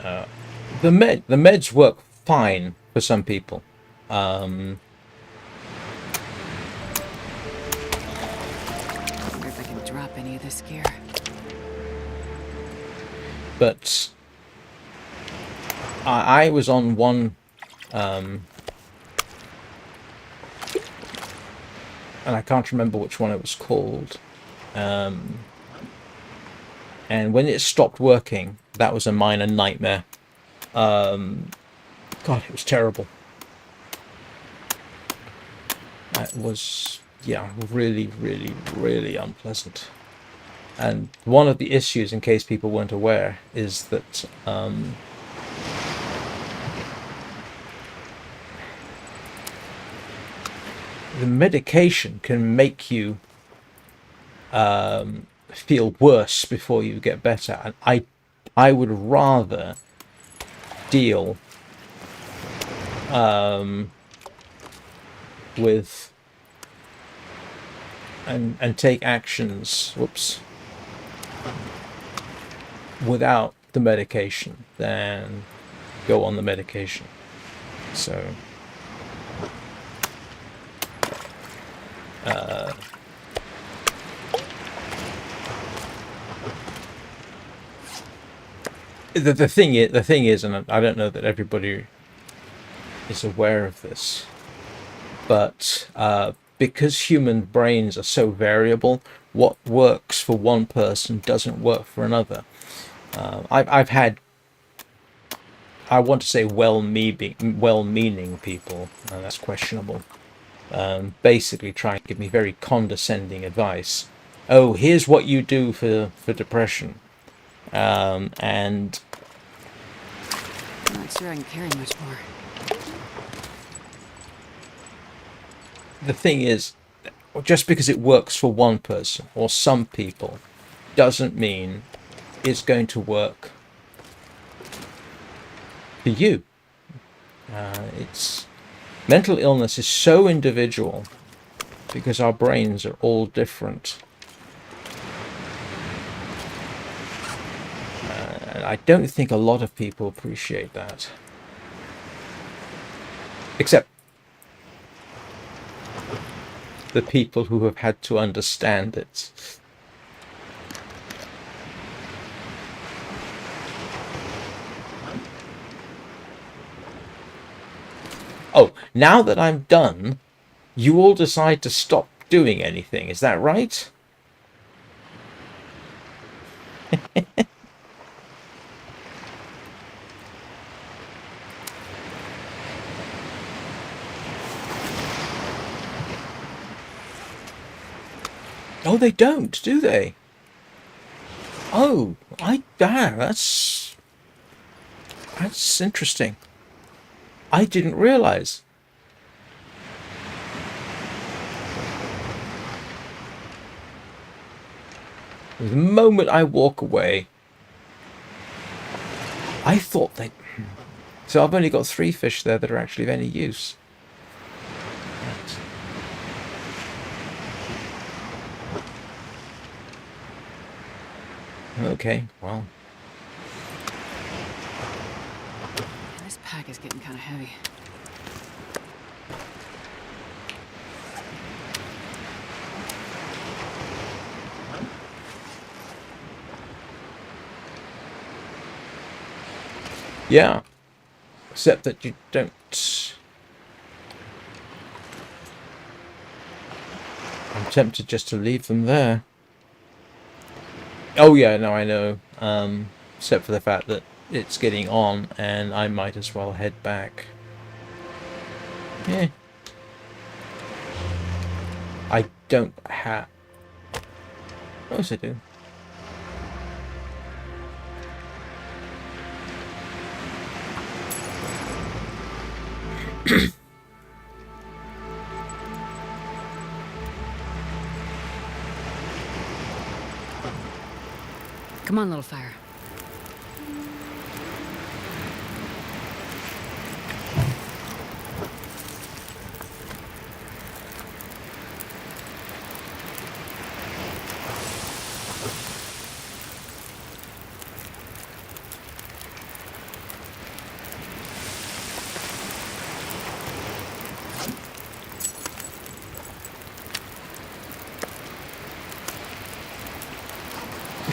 No, the meds work fine for some people. I wonder if I can drop any of this gear. But I was on one, and I can't remember which one it was called. And when it stopped working, that was a minor nightmare. God, it was terrible. That was, yeah, really, really, really unpleasant. And one of the issues, in case people weren't aware, is that the medication can make you feel worse before you get better, and I would rather deal with and take actions without the medication, then go on the medication. So the thing is, and I don't know that everybody is aware of this, but because human brains are so variable, what works for one person doesn't work for another. I've had, I want to say, well-meaning people, and that's questionable, basically try and give me very condescending advice. Oh, here's what you do for depression. And I'm not sure I can carry much more. the thing is, just because it works for one person or some people doesn't mean it's going to work for you. It's mental illness is so individual because our brains are all different. And I don't think a lot of people appreciate that. Except the people who have had to understand it. Oh, now that I'm done, you all decide to stop doing anything. Is that right? Oh, they don't, do they? Oh, that's interesting. I didn't realize. The moment I walk away, I thought they... So I've only got 3 fish there that are actually of any use. Okay, well. This pack is getting kind of heavy. Yeah. Except that you don't... I'm tempted just to leave them there. Oh yeah, no, I know. Except for the fact that it's getting on and I might as well head back. Yeah. I don't have... Oh, yes I do. Come on, little fire.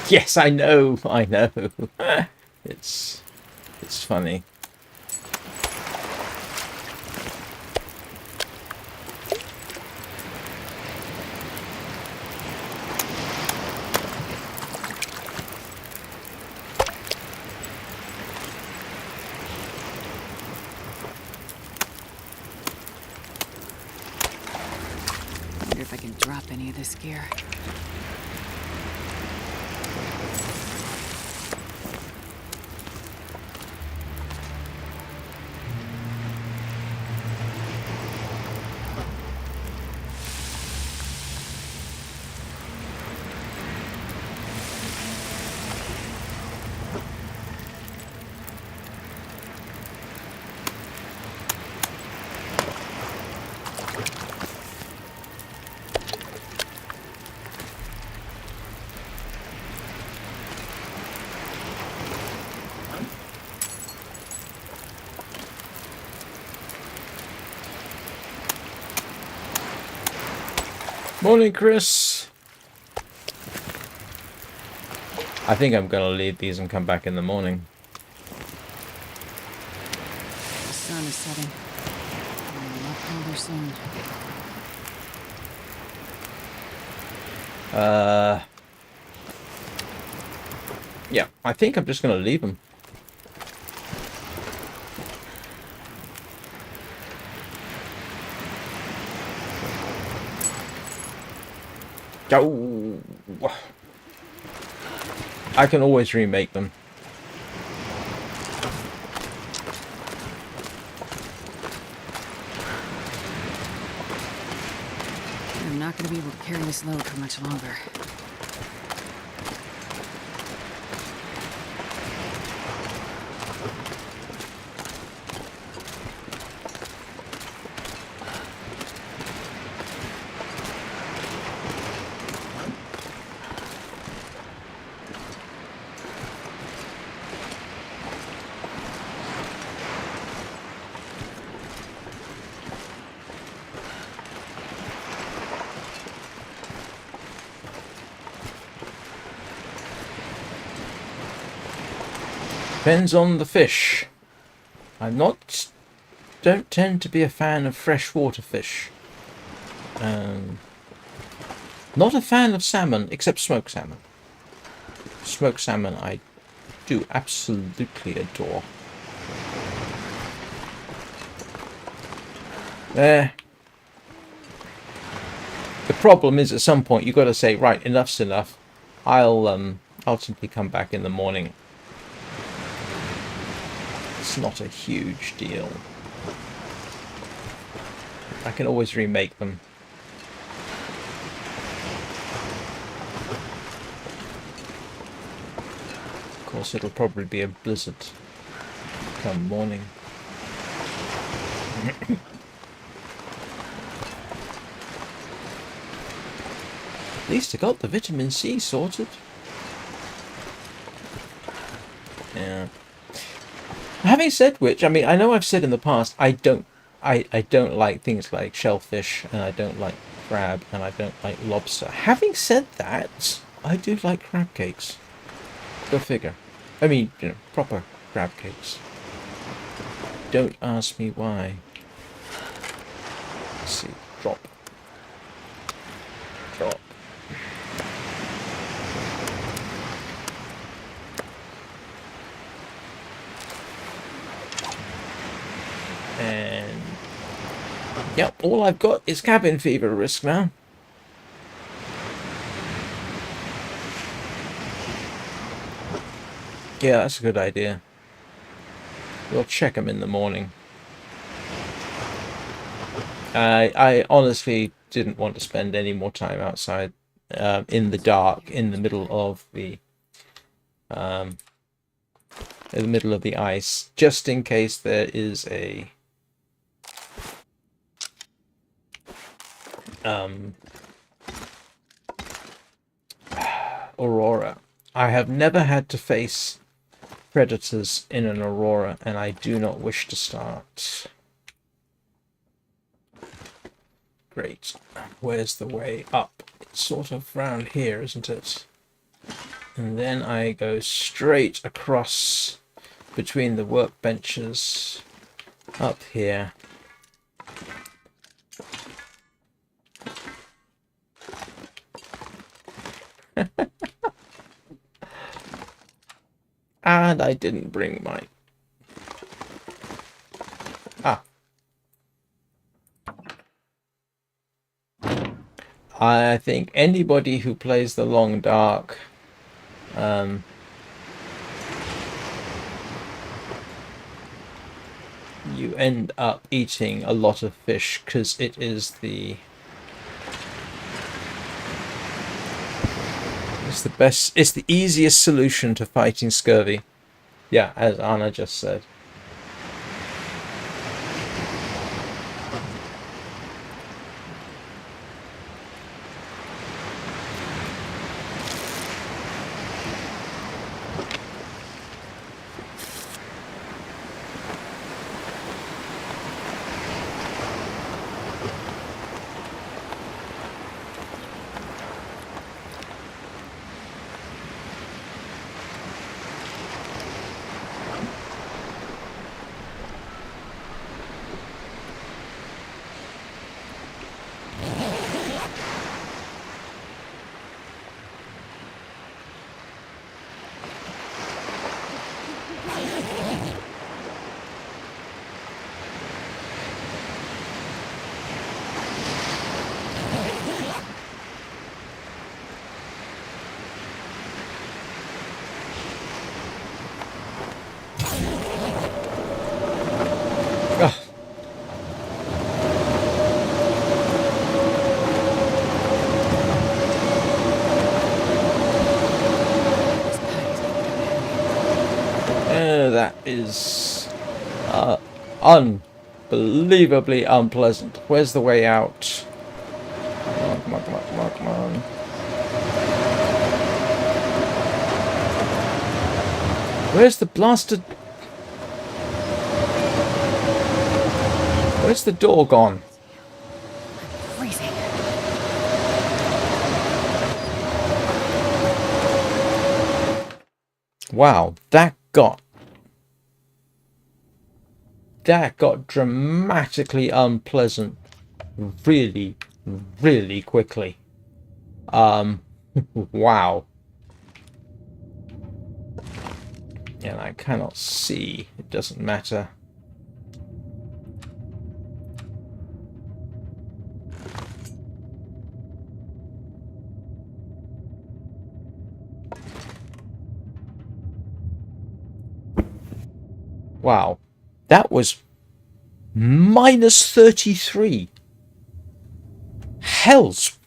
Yes, I know. It's funny. I wonder if I can drop any of this gear. Morning, Chris. I think I'm going to leave these and come back in the morning. The sun is setting. A lot colder soon. Yeah, I think I'm just going to leave them. Oh, I can always remake them. I'm not going to be able to carry this load for much longer. Depends on the fish. Don't tend to be a fan of freshwater fish. Not a fan of salmon, except smoked salmon. Smoked salmon I do absolutely adore. There. The problem is at some point you've got to say, right, enough's enough. I'll simply come back in the morning. It's not a huge deal. I can always remake them. Of course, it'll probably be a blizzard come morning. At least I got the vitamin C sorted. Yeah. Having said which, I mean, I know I've said in the past, I don't like things like shellfish, and I don't like crab, and I don't like lobster. Having said that, I do like crab cakes. Go figure. I mean, you know, proper crab cakes. Don't ask me why. Let's see. Drop. Drop. And yep, all I've got is cabin fever risk now. Yeah, that's a good idea. We'll check them in the morning. I honestly didn't want to spend any more time outside in the dark, in the middle of the ice, just in case there is a aurora. I have never had to face predators in an aurora, and I do not wish to start. Great. Where's the way up? It's sort of round here, isn't it? And then I go straight across between the workbenches up here. And I didn't bring my... I think anybody who plays the long dark you end up eating a lot of fish because it is it's the easiest solution to fighting scurvy. Yeah, as Anna just said. That is unbelievably unpleasant. Where's the way out? Come on, come on, come on, come on, come on. Where's the blasted... Where's the door gone? Freezing. Wow, that got dramatically unpleasant really, really quickly. Wow. And I cannot see. It doesn't matter. Wow. That was minus 33. Hell's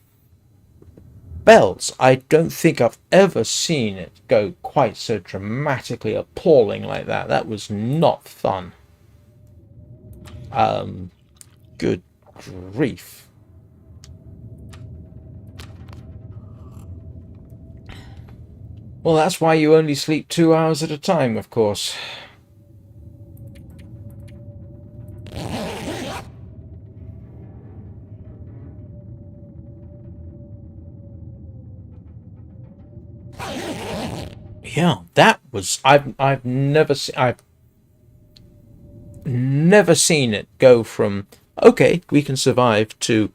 bells. I don't think I've ever seen it go quite so dramatically appalling like that. That was not fun. Good grief. Well, that's why you only sleep 2 hours at a time, of course. Yeah, that was I've never seen it go from okay, we can survive to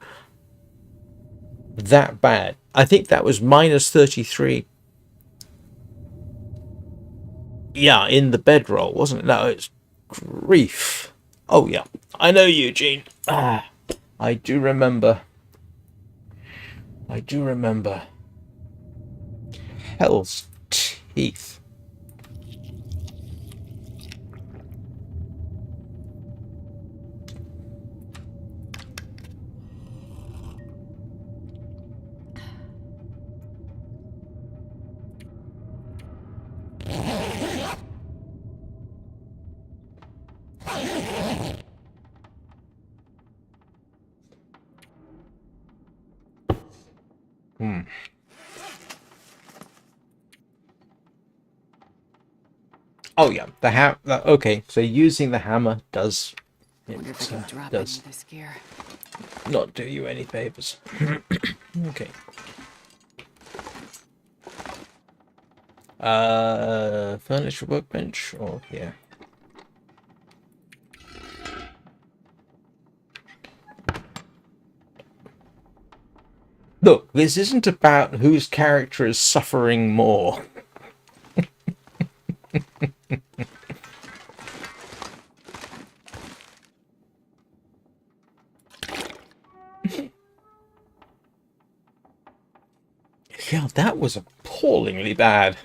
that bad. I think that was minus 33. Yeah, in the bedroll, wasn't it? No, it's grief. Oh yeah, I know, Eugene. I do remember. I do remember. Hell's teeth. Oh yeah, okay, so using the hammer does Wonder if I can drop does into this gear. not do you any favors. Okay. Furniture workbench or here. Look, this isn't about whose character is suffering more. Yeah, that was appallingly bad.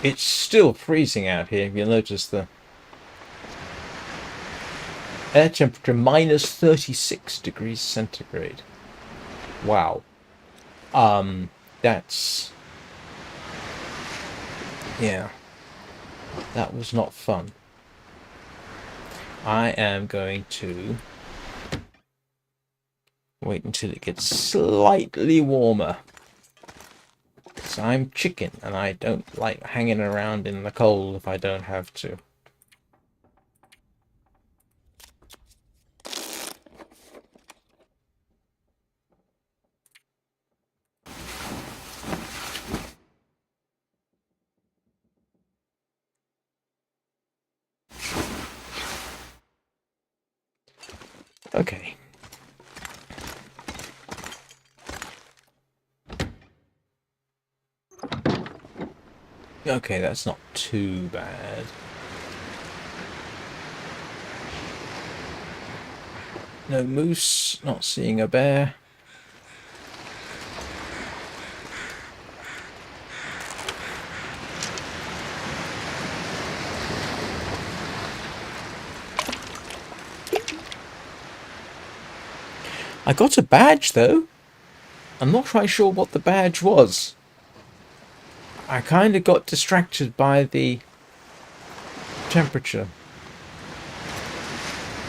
It's still freezing out here. You'll notice the air temperature minus 36 degrees centigrade. Wow. That's... yeah. That was not fun. I am going to wait until it gets slightly warmer. Because I'm chicken and I don't like hanging around in the cold if I don't have to. Okay. Okay, that's not too bad. No moose, not seeing a bear. I got a badge though. I'm not quite sure what the badge was. I kind of got distracted by the temperature.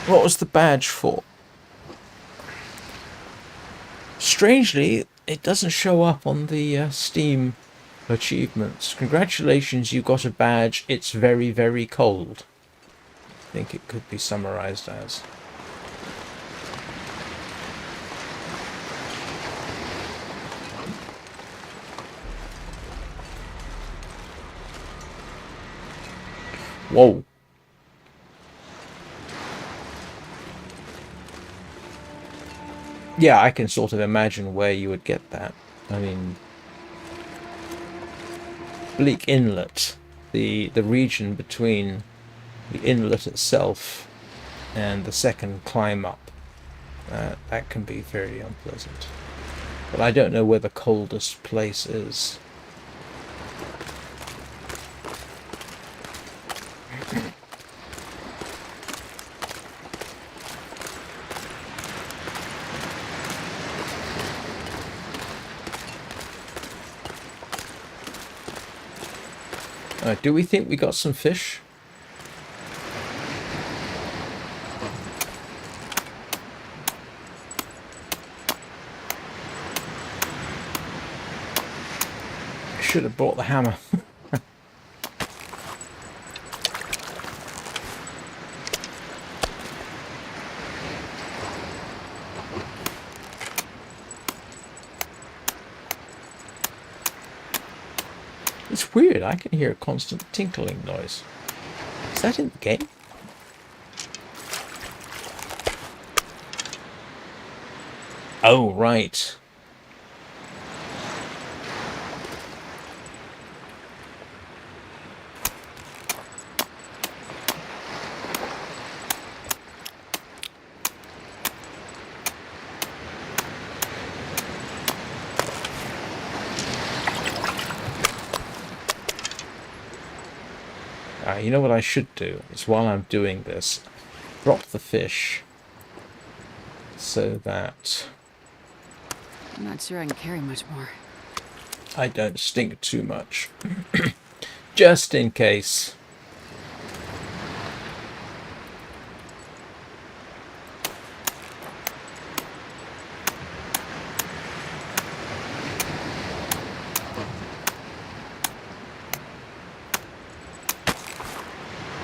What was the badge for? Strangely, it doesn't show up on the Steam achievements. Congratulations, you got a badge. It's very, very cold. I think it could be summarized as. Whoa. Yeah, I can sort of imagine where you would get that. I mean, Bleak Inlet, the region between the inlet itself and the second climb up, that can be very unpleasant. But I don't know where the coldest place is. Do we think we got some fish? I should have brought the hammer. It's weird, I can hear a constant tinkling noise. Is that in the game? Oh, right. You know what I should do is while I'm doing this, drop the fish so that I'm not sure I can carry much more. I don't stink too much. Just in case.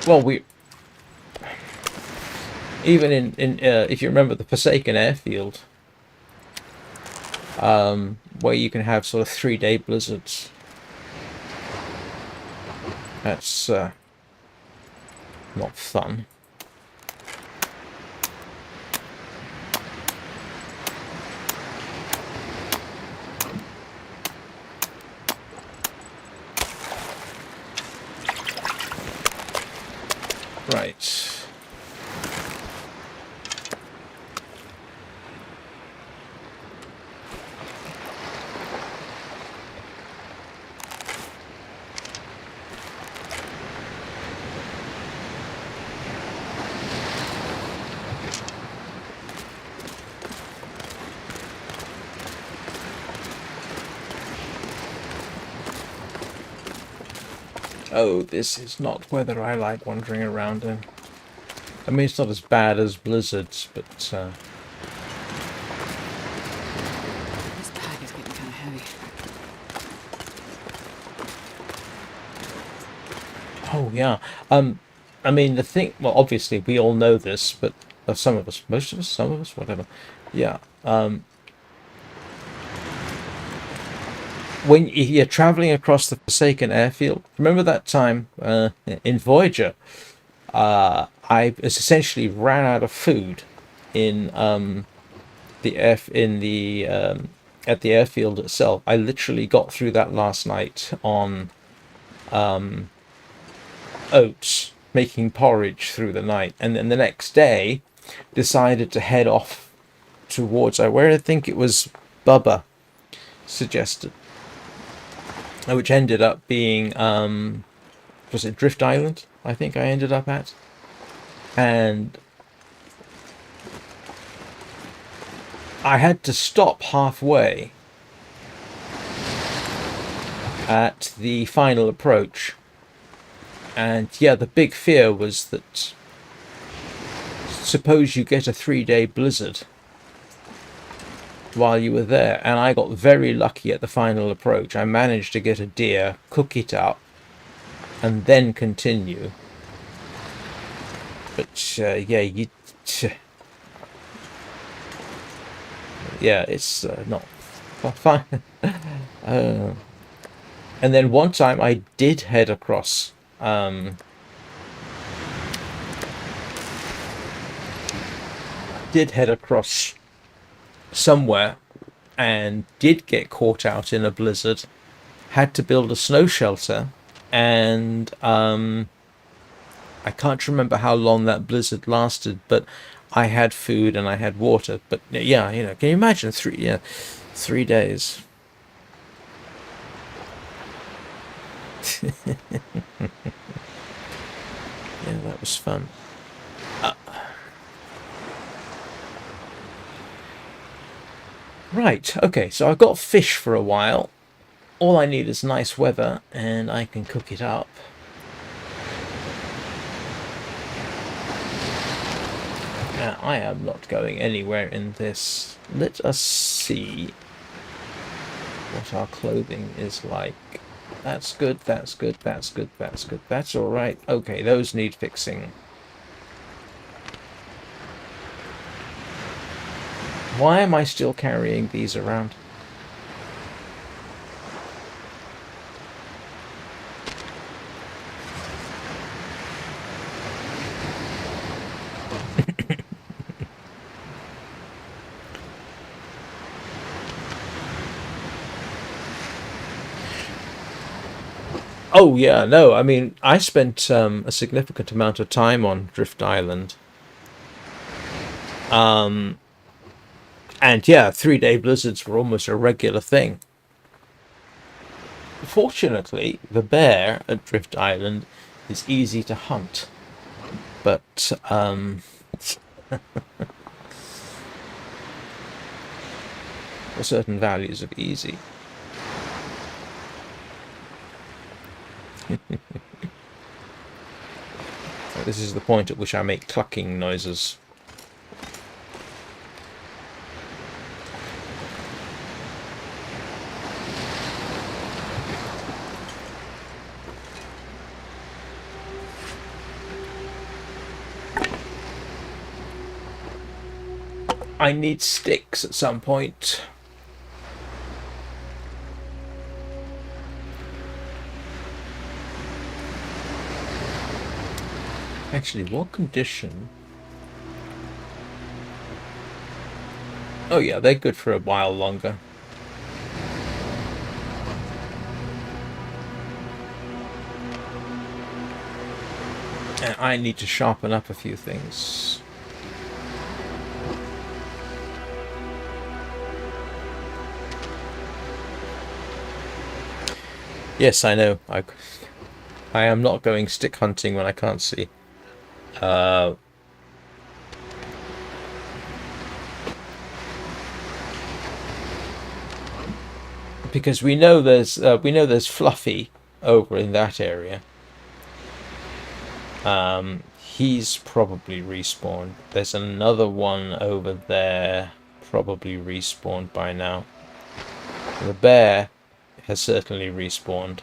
Well, even in if you remember the Forsaken Airfield, where you can have sort of 3-day blizzards. That's not fun. Right. Oh, this is not weather I like wandering around in. I mean, it's not as bad as blizzards, but This pack is getting kind of heavy. oh yeah. I mean, the thing. Well, obviously, we all know this, but some of us, most of us, some of us, whatever. Yeah. When you're traveling across the Forsaken Airfield, remember that time in Voyager? I essentially ran out of food in the air in the at the airfield itself. I literally got through that last night on oats, making porridge through the night, and then the next day decided to head off towards where I think it was Bubba suggested, which ended up being was it Drift Island? I think I ended up at, and I had to stop halfway at the final approach. And yeah, the big fear was that suppose you get a 3-day blizzard while you were there, and I got very lucky at the final approach. I managed to get a deer, cook it up, and then continue. But yeah, yeah, it's not fine. And then one time I did head across. Did head across somewhere and did get caught out in a blizzard. Had to build a snow shelter, and I can't remember how long that blizzard lasted, but I had food and I had water. But yeah, you know, can you imagine 3 days? Yeah, that was fun. Right, okay, so I've got fish for a while. All I need is nice weather, and I can cook it up. Now, I am not going anywhere in this. Let us see what our clothing is like. That's good, that's good, that's good, that's good. That's alright. Okay, those need fixing. Why am I still carrying these around? Oh yeah, no, I mean, I spent a significant amount of time on Drift Island. And yeah, 3-day blizzards were almost a regular thing. Fortunately, the bear at Drift Island is easy to hunt. But, for certain values of easy. This is the point at which I make clucking noises. I need sticks at some point. Actually, what condition? Oh yeah, they're good for a while longer. And I need to sharpen up a few things. Yes, I know. I am not going stick hunting when I can't see. Because we know there's Fluffy over in that area. He's probably respawned. There's another one over there, probably respawned by now. The bear has certainly respawned.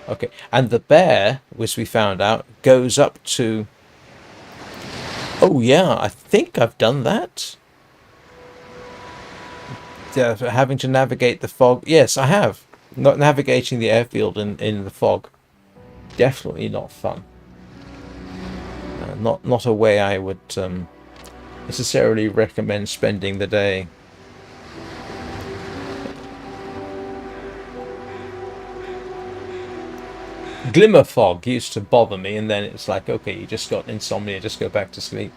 Okay, and the bear, which we found out, goes up to... Oh yeah, I think I've done that. Yeah, having to navigate the fog. Yes, I have. Not navigating the airfield in the fog. Definitely not fun. Not a way I would necessarily recommend spending the day. Glimmer fog used to bother me, and then it's like, okay, you just got insomnia, just go back to sleep.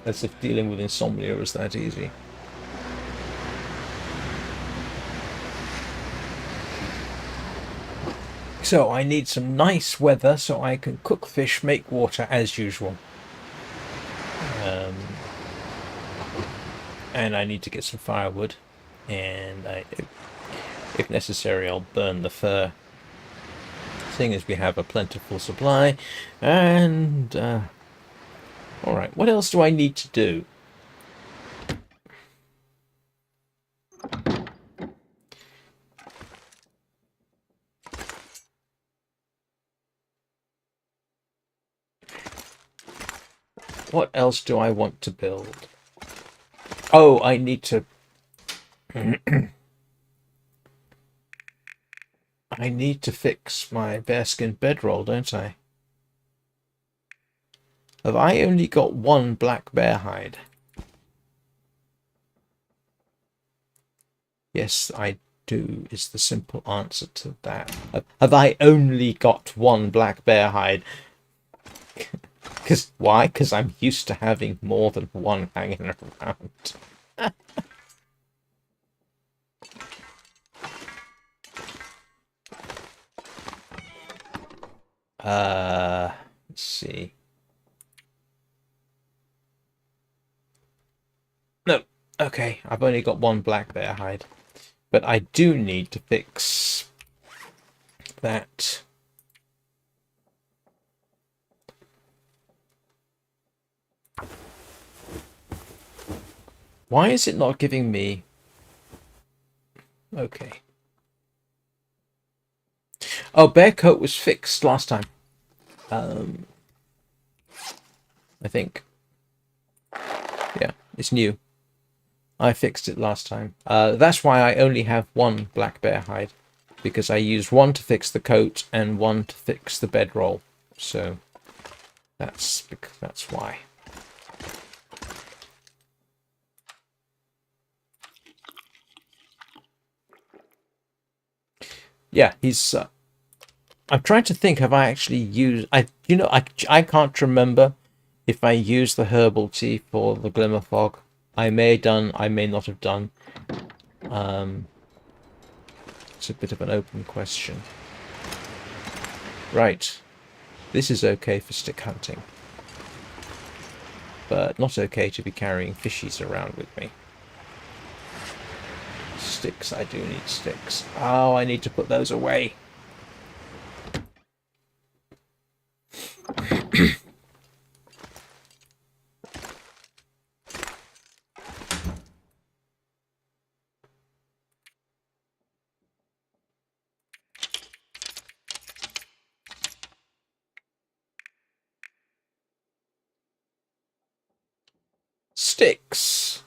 As if dealing with insomnia was that easy. So I need some nice weather so I can cook fish, make water as usual. And I need to get some firewood, and if necessary, I'll burn the fur, seeing as we have a plentiful supply. And all right, what else do I need to do? What else do I want to build? Oh, I need to I need to fix my bearskin bedroll, don't I? Have I only got one black bear hide? Yes, I do, is the simple answer to that. Have I only got one black bear hide? Why? Because I'm used to having more than one hanging around. Let's see. No, okay, I've only got one black bear hide. But I do need to fix that. Why is it not giving me... Okay. Oh, bear coat was fixed last time. I think. Yeah, it's new. I fixed it last time. That's why I only have one black bear hide, because I used one to fix the coat and one to fix the bedroll. So that's why. Yeah, he's. I'm trying to think. Have I actually used? I can't remember if I used the herbal tea for the glimmer fog. I may have done. I may not have done. It's a bit of an open question. Right. This is okay for stick hunting, but not okay to be carrying fishies around with me. Sticks. I do need sticks. Oh, I need to put those away. Sticks.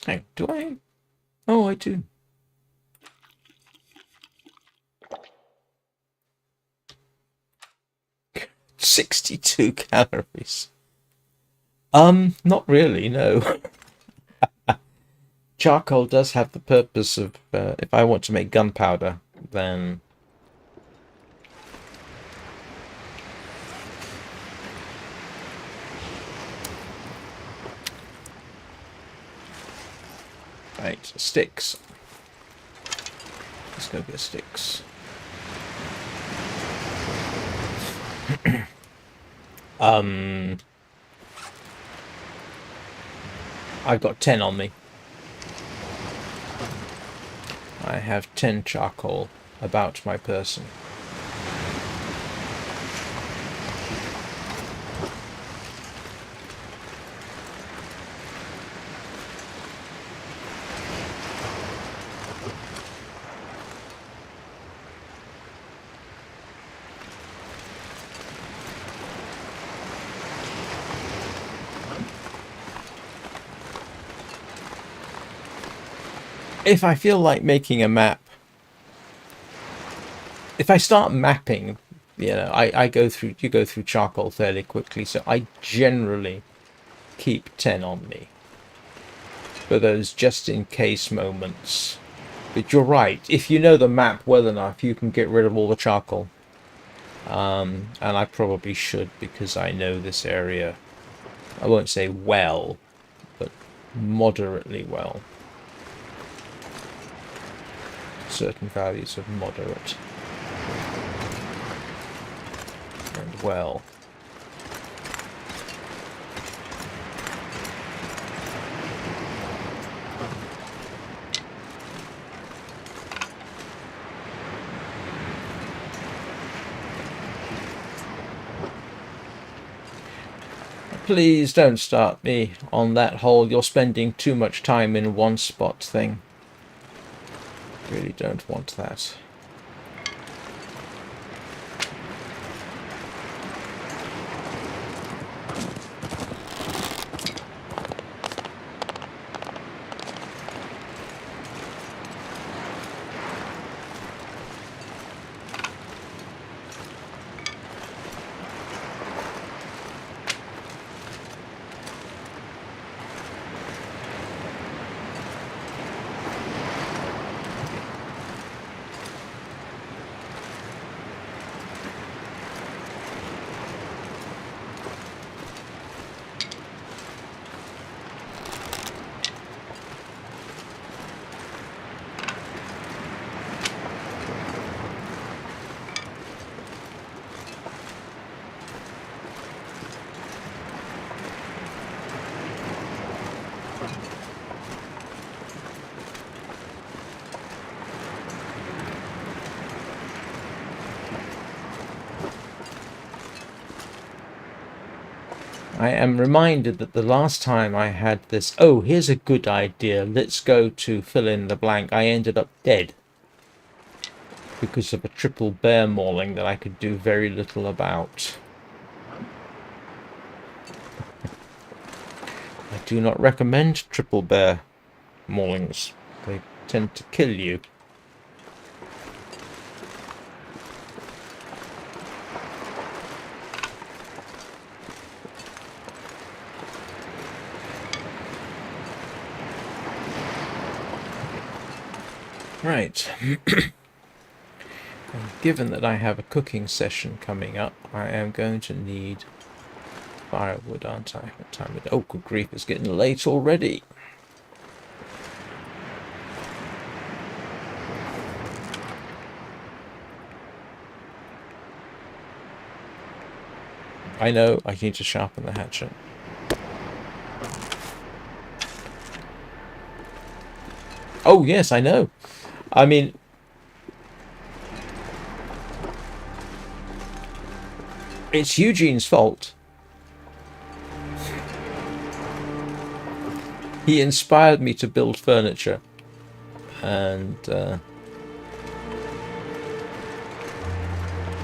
Hey, do I? Oh, I do. 62 calories. Not really, no. Charcoal does have the purpose of, if I want to make gunpowder, then... Right, sticks. Let's go get sticks. I've got 10 on me. I have 10 charcoal about my person. If I feel like making a map, if I start mapping, you know, you go through charcoal fairly quickly, so I generally keep 10 on me for those just in case moments. But you're right, if you know the map well enough, you can get rid of all the charcoal. And I probably should, because I know this area, I won't say well, but moderately well. Certain values of moderate and well. Please don't start me on that whole "you're spending too much time in one spot" thing. Really don't want that. I am reminded that the last time I had this, oh, here's a good idea, let's go to fill in the blank, I ended up dead because of a triple bear mauling that I could do very little about. I do not recommend triple bear maulings. They tend to kill you. Right. And given that I have a cooking session coming up, I am going to need firewood, aren't I? What time is it? Oh, good grief, it's getting late already. I know, I need to sharpen the hatchet. Oh, yes, I know. I mean, it's Eugene's fault. He inspired me to build furniture. And,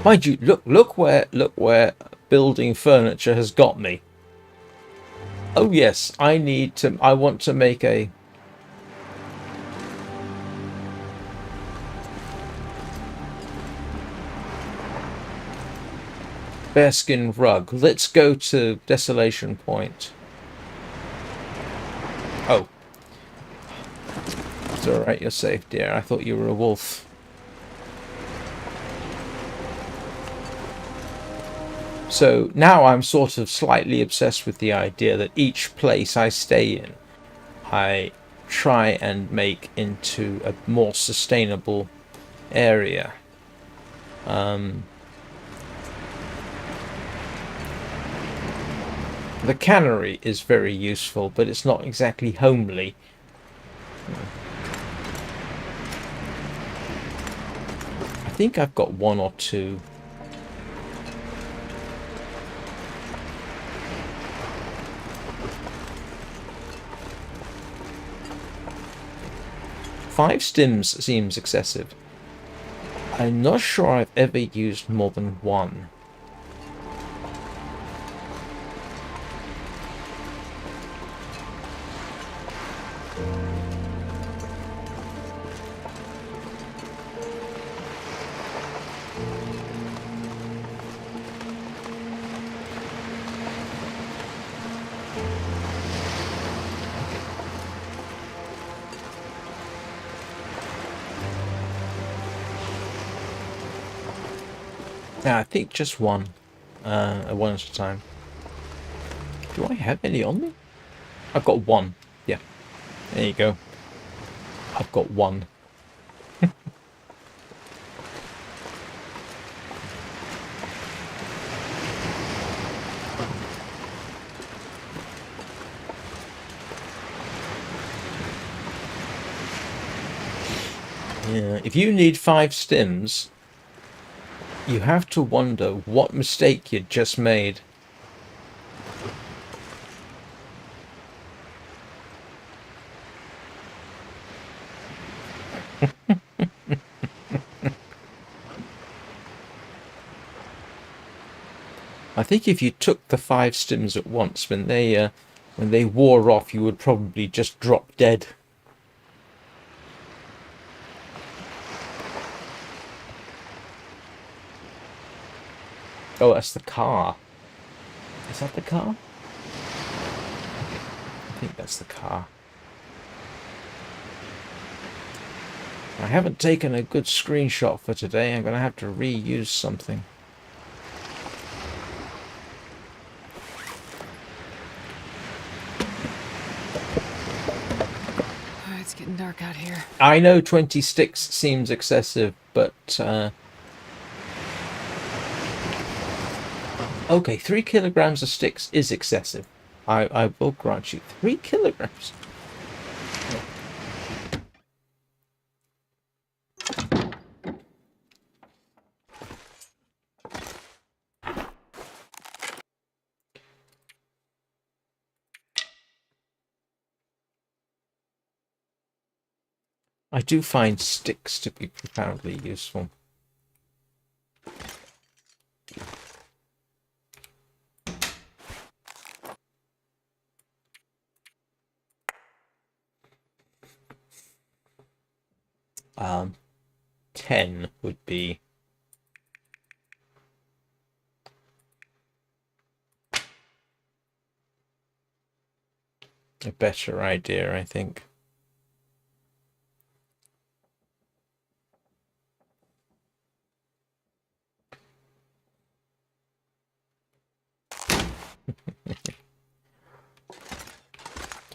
mind you, look where building furniture has got me. Oh yes, I want to make a bearskin rug. Let's go to Desolation Point. Oh. It's alright, you're safe, dear. I thought you were a wolf. So now I'm sort of slightly obsessed with the idea that each place I stay in, I try and make into a more sustainable area. The cannery is very useful, but it's not exactly homely. I think I've got one or two. Five stims seems excessive. I'm not sure I've ever used more than one. I think just one. One at a time. Do I have any on me? I've got one. Yeah. There you go. I've got one. Yeah. If you need 5 stims, you have to wonder what mistake you just made. I think if you took the 5 stims at once, when they wore off, you would probably just drop dead. Oh, that's the car. Is that the car? I think that's the car. I haven't taken a good screenshot for today. I'm going to have to reuse something. It's getting dark out here. I know 20 sticks seems excessive, but okay, 3 kilograms of sticks is excessive. I will grant you 3 kilograms. I do find sticks to be profoundly useful. Um, 10 would be a better idea, I think.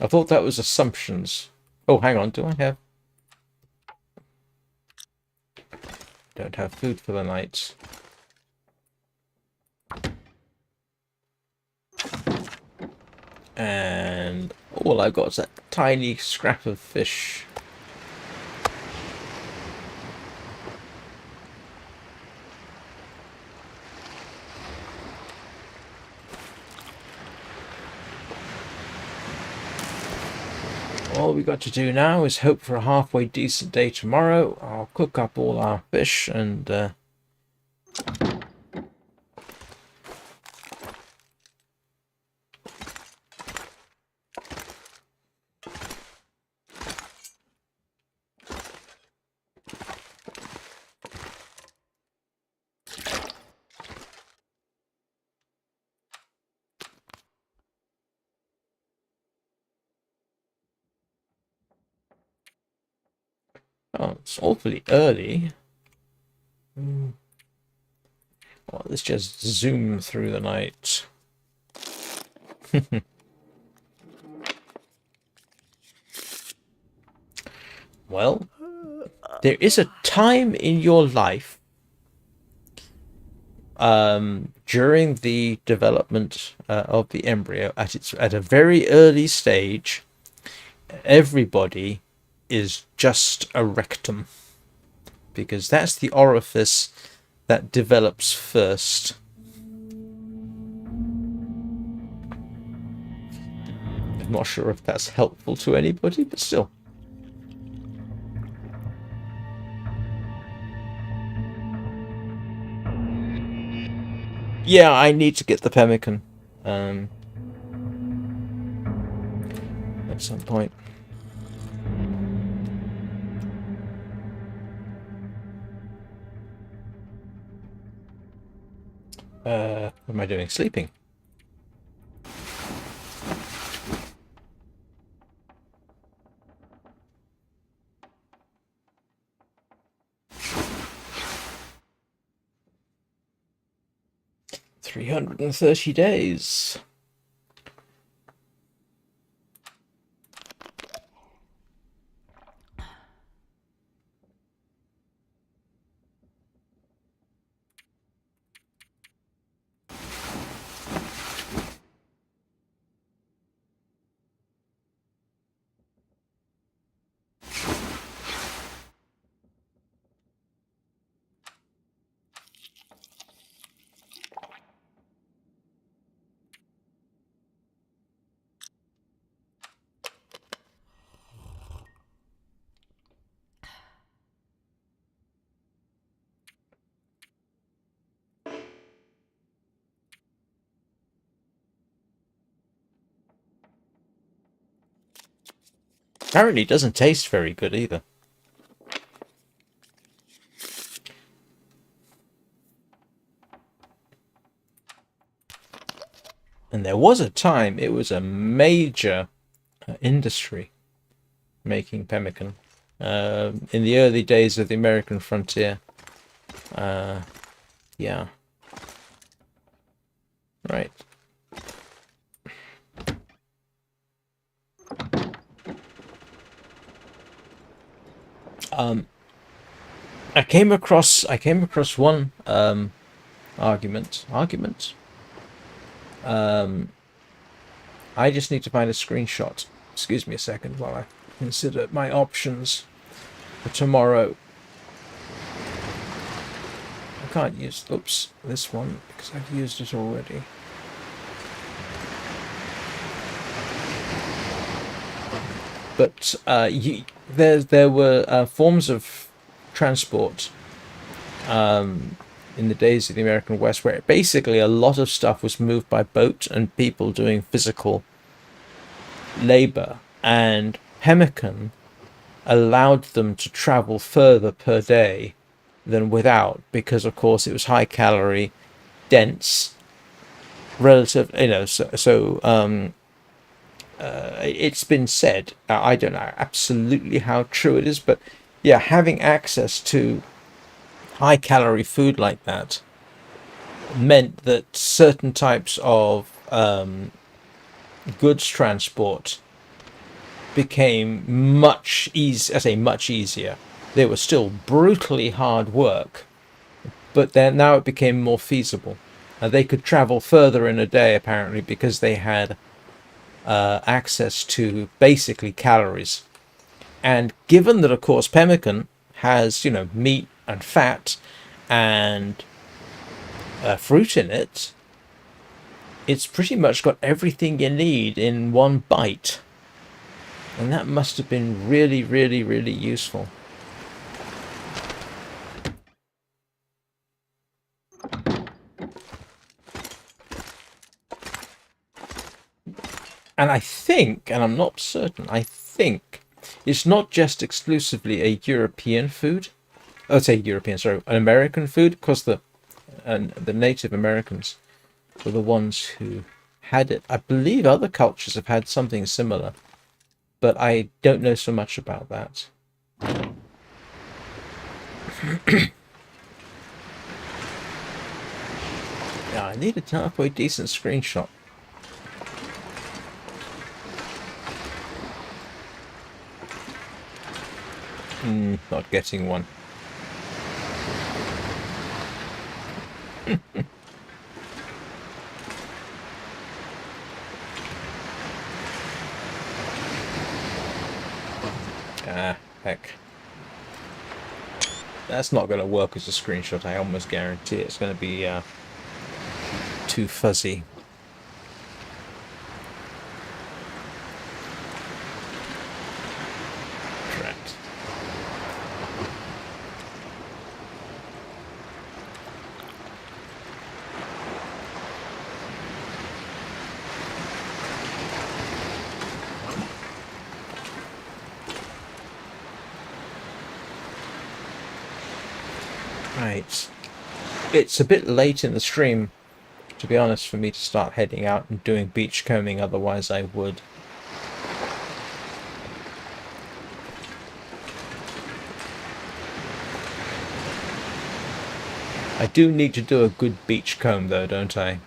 I thought that was assumptions. Oh, hang on, do I have... Don't have food for the night. And all I've got is that tiny scrap of fish. All we got to do now is hope for a halfway decent day tomorrow. I'll cook up all our fish and oh, it's awfully early. Well, let's just zoom through the night. Well, there is a time in your life during the development of the embryo at a very early stage. Everybody is just a rectum, because that's the orifice that develops first. I'm not sure if that's helpful to anybody, but still. Yeah, I need to get the pemmican at some point. What am I doing? Sleeping. 330 days. Apparently it doesn't taste very good either. And there was a time it was a major industry making pemmican in the early days of the American frontier. Yeah. Right. I came across one argument. I just need to find a screenshot. Excuse me a second while I consider my options for tomorrow. I can't use, oops, this one because I've used it already. But there were forms of transport in the days of the American West where basically a lot of stuff was moved by boat and people doing physical labor, and pemmican allowed them to travel further per day than without, because of course it was high calorie, dense, relative, it's been said, I don't know absolutely how true it is, but yeah, having access to high calorie food like that meant that certain types of goods transport became much easier. They were still brutally hard work, but then now it became more feasible. They could travel further in a day apparently because they had access to basically calories. And given that, of course, pemmican has, meat and fat and fruit in it, it's pretty much got everything you need in one bite. And that must have been really, really, really useful. And I think, and I'm not certain, I think it's not just exclusively a European food. I'd say European, sorry, an American food, because the Native Americans were the ones who had it. I believe other cultures have had something similar, but I don't know so much about that. Yeah, I need a halfway decent screenshot. Not getting one. Ah, heck. That's not going to work as a screenshot, I almost guarantee it's going to be too fuzzy. Correct. Right. It's a bit late in the stream, to be honest, for me to start heading out and doing beach combing, otherwise I would. I do need to do a good beach comb though, don't I?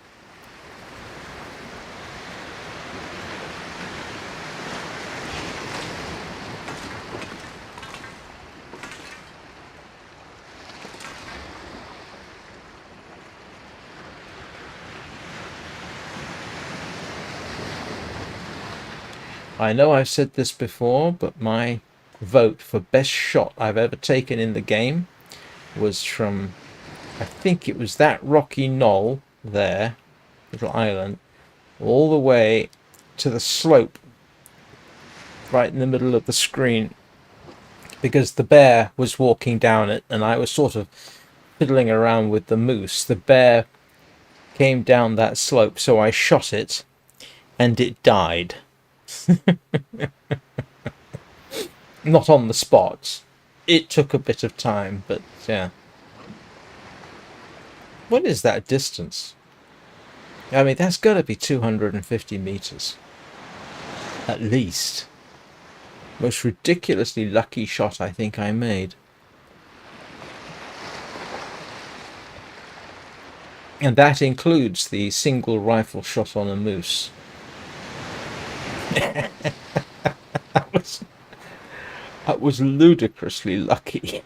I know I've said this before, but my vote for best shot I've ever taken in the game was from, I think it was that rocky knoll there, little island, all the way to the slope right in the middle of the screen, because the bear was walking down it and I was sort of fiddling around with the moose. The bear came down that slope, so I shot it and it died. Not on the spot. It took a bit of time, but yeah. What is that distance? I mean, that's got to be 250 meters. At least. Most ridiculously lucky shot I think I made. And that includes the single rifle shot on a moose. That was ludicrously lucky.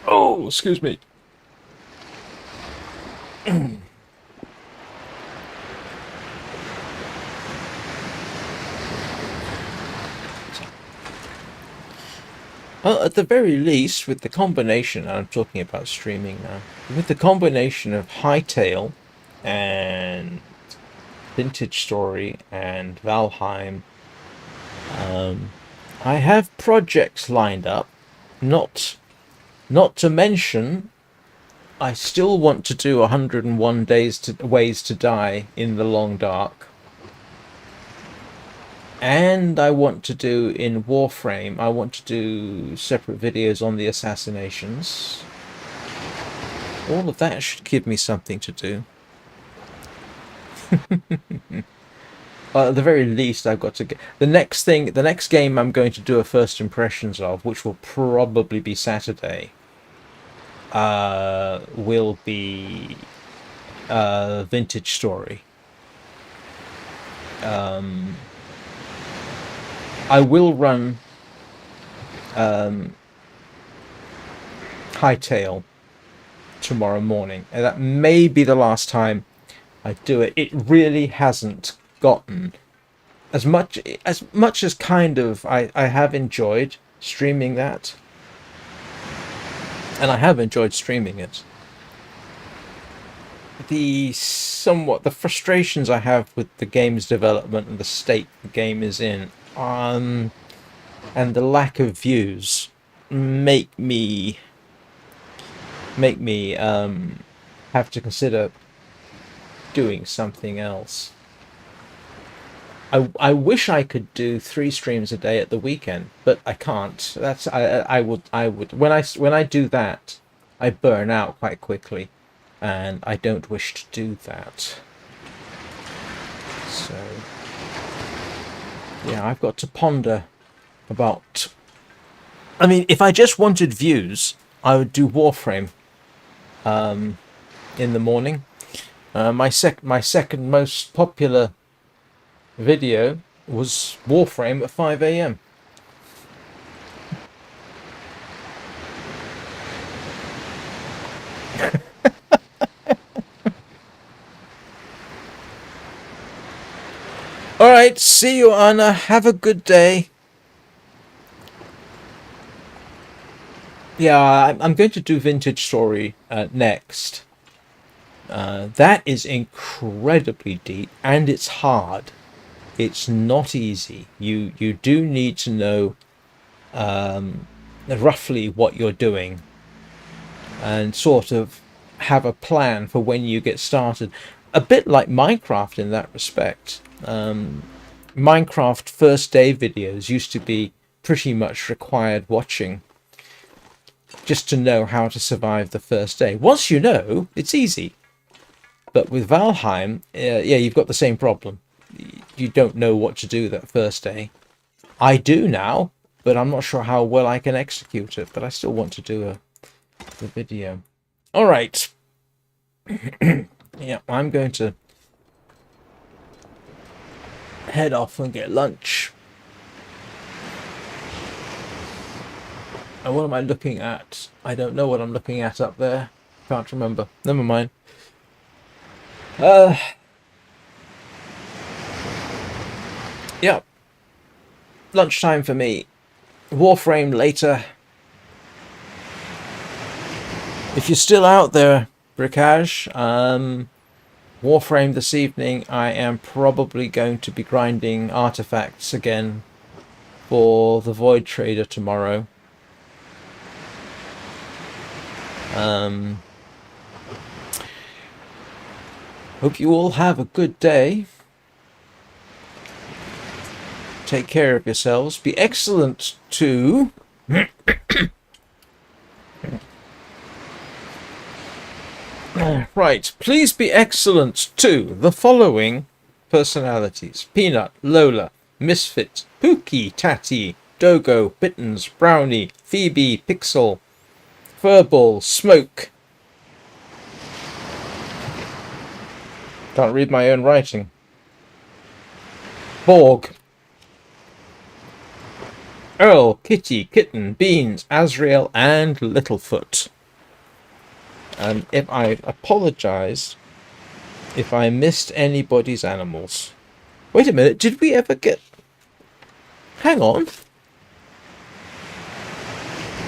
Oh, excuse me. Well, at the very least, with the combination, I'm talking about streaming now, with the combination of Hightail and Vintage Story and Valheim, I have projects lined up. Not to mention, I still want to do 101 ways to die in the long dark. And I want to do in Warframe, I want to do separate videos on the assassinations. All of that should give me something to do. At the very least, I've got to get the next game I'm going to do a first impressions of, which will probably be Saturday. Will be Vintage Story. I will run Hightail tomorrow morning, and that may be the last time I do it. It really hasn't gotten as much as kind of I have enjoyed streaming that, and I have enjoyed streaming it. The frustrations I have with the game's development and the state the game is in, and the lack of views make me have to consider doing something else. I wish I could do 3 streams a day at the weekend, but I can't. I would when I do that, I burn out quite quickly, and I don't wish to do that. So yeah, I've got to ponder about. I mean, if I just wanted views, I would do Warframe in the morning. My second most popular video was Warframe at 5 a.m. All right, see you, Anna. Have a good day. Yeah, I'm going to do Vintage Story next. That is incredibly deep, and it's hard. It's not easy. You do need to know roughly what you're doing, and sort of have a plan for when you get started. A bit like Minecraft in that respect. Minecraft first day videos used to be pretty much required watching, just to know how to survive the first day. Once you know, it's easy. But with Valheim, yeah, you've got the same problem. You don't know what to do that first day. I do now. but I'm not sure how well I can execute it. But I still want to do the video. All right. Yeah, I'm going to head off and get lunch. And what am I looking at? I don't know what I'm looking at up there. Can't remember. Never mind. Yeah. Lunchtime for me. Warframe later. If you're still out there, Bricage, Warframe this evening, I am probably going to be grinding artifacts again for the Void Trader tomorrow. Hope you all have a good day. Take care of yourselves. Be excellent to... Right, please be excellent to the following personalities: Peanut, Lola, Misfit, Pookie, Tatty, Dogo, Bittens, Brownie, Phoebe, Pixel, Furball, Smoke. Can't read my own writing. Borg, Earl, Kitty, Kitten, Beans, Azrael, and Littlefoot. And if I apologize if I missed anybody's animals. Wait a minute, did we ever get... Hang on.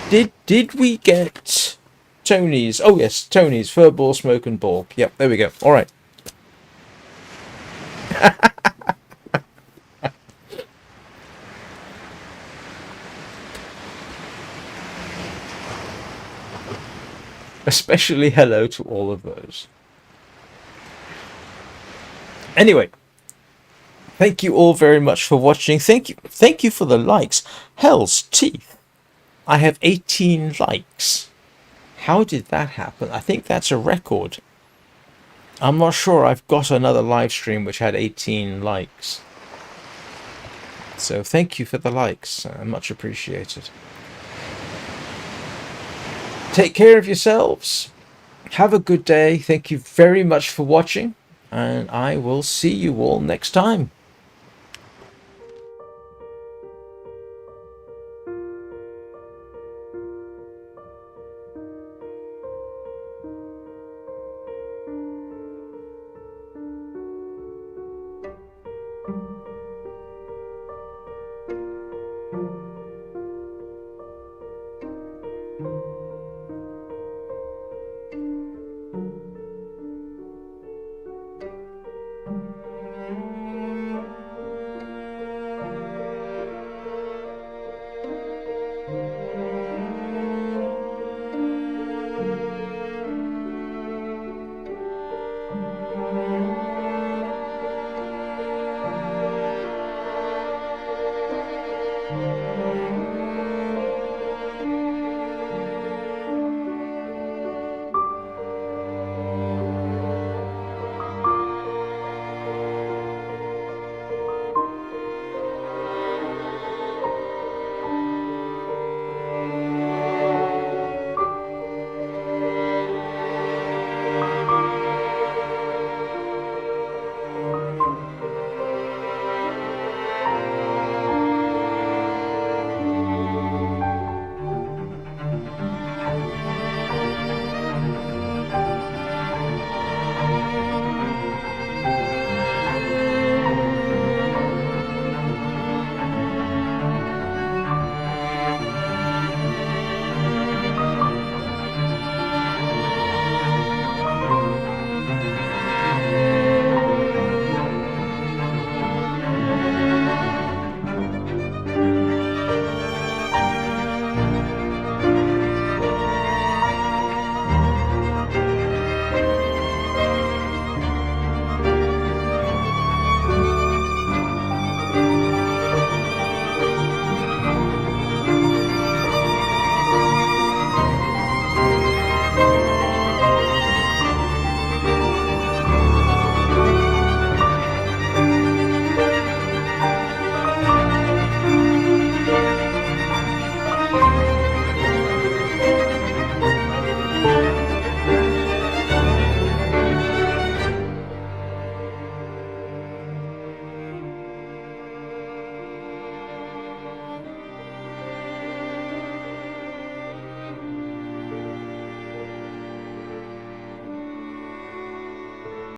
Did we get Tony's? Oh yes, Tony's, Furball, Smoke, and Borg. Yep, there we go. All right. Especially hello to all of those. Anyway, thank you all very much for watching. Thank you for the likes. Hell's teeth. I have 18 likes. How did that happen? I think that's a record. I'm not sure I've got another live stream which had 18 likes. So thank you for the likes. Much appreciated. Take care of yourselves. Have a good day. Thank you very much for watching. And I will see you all next time.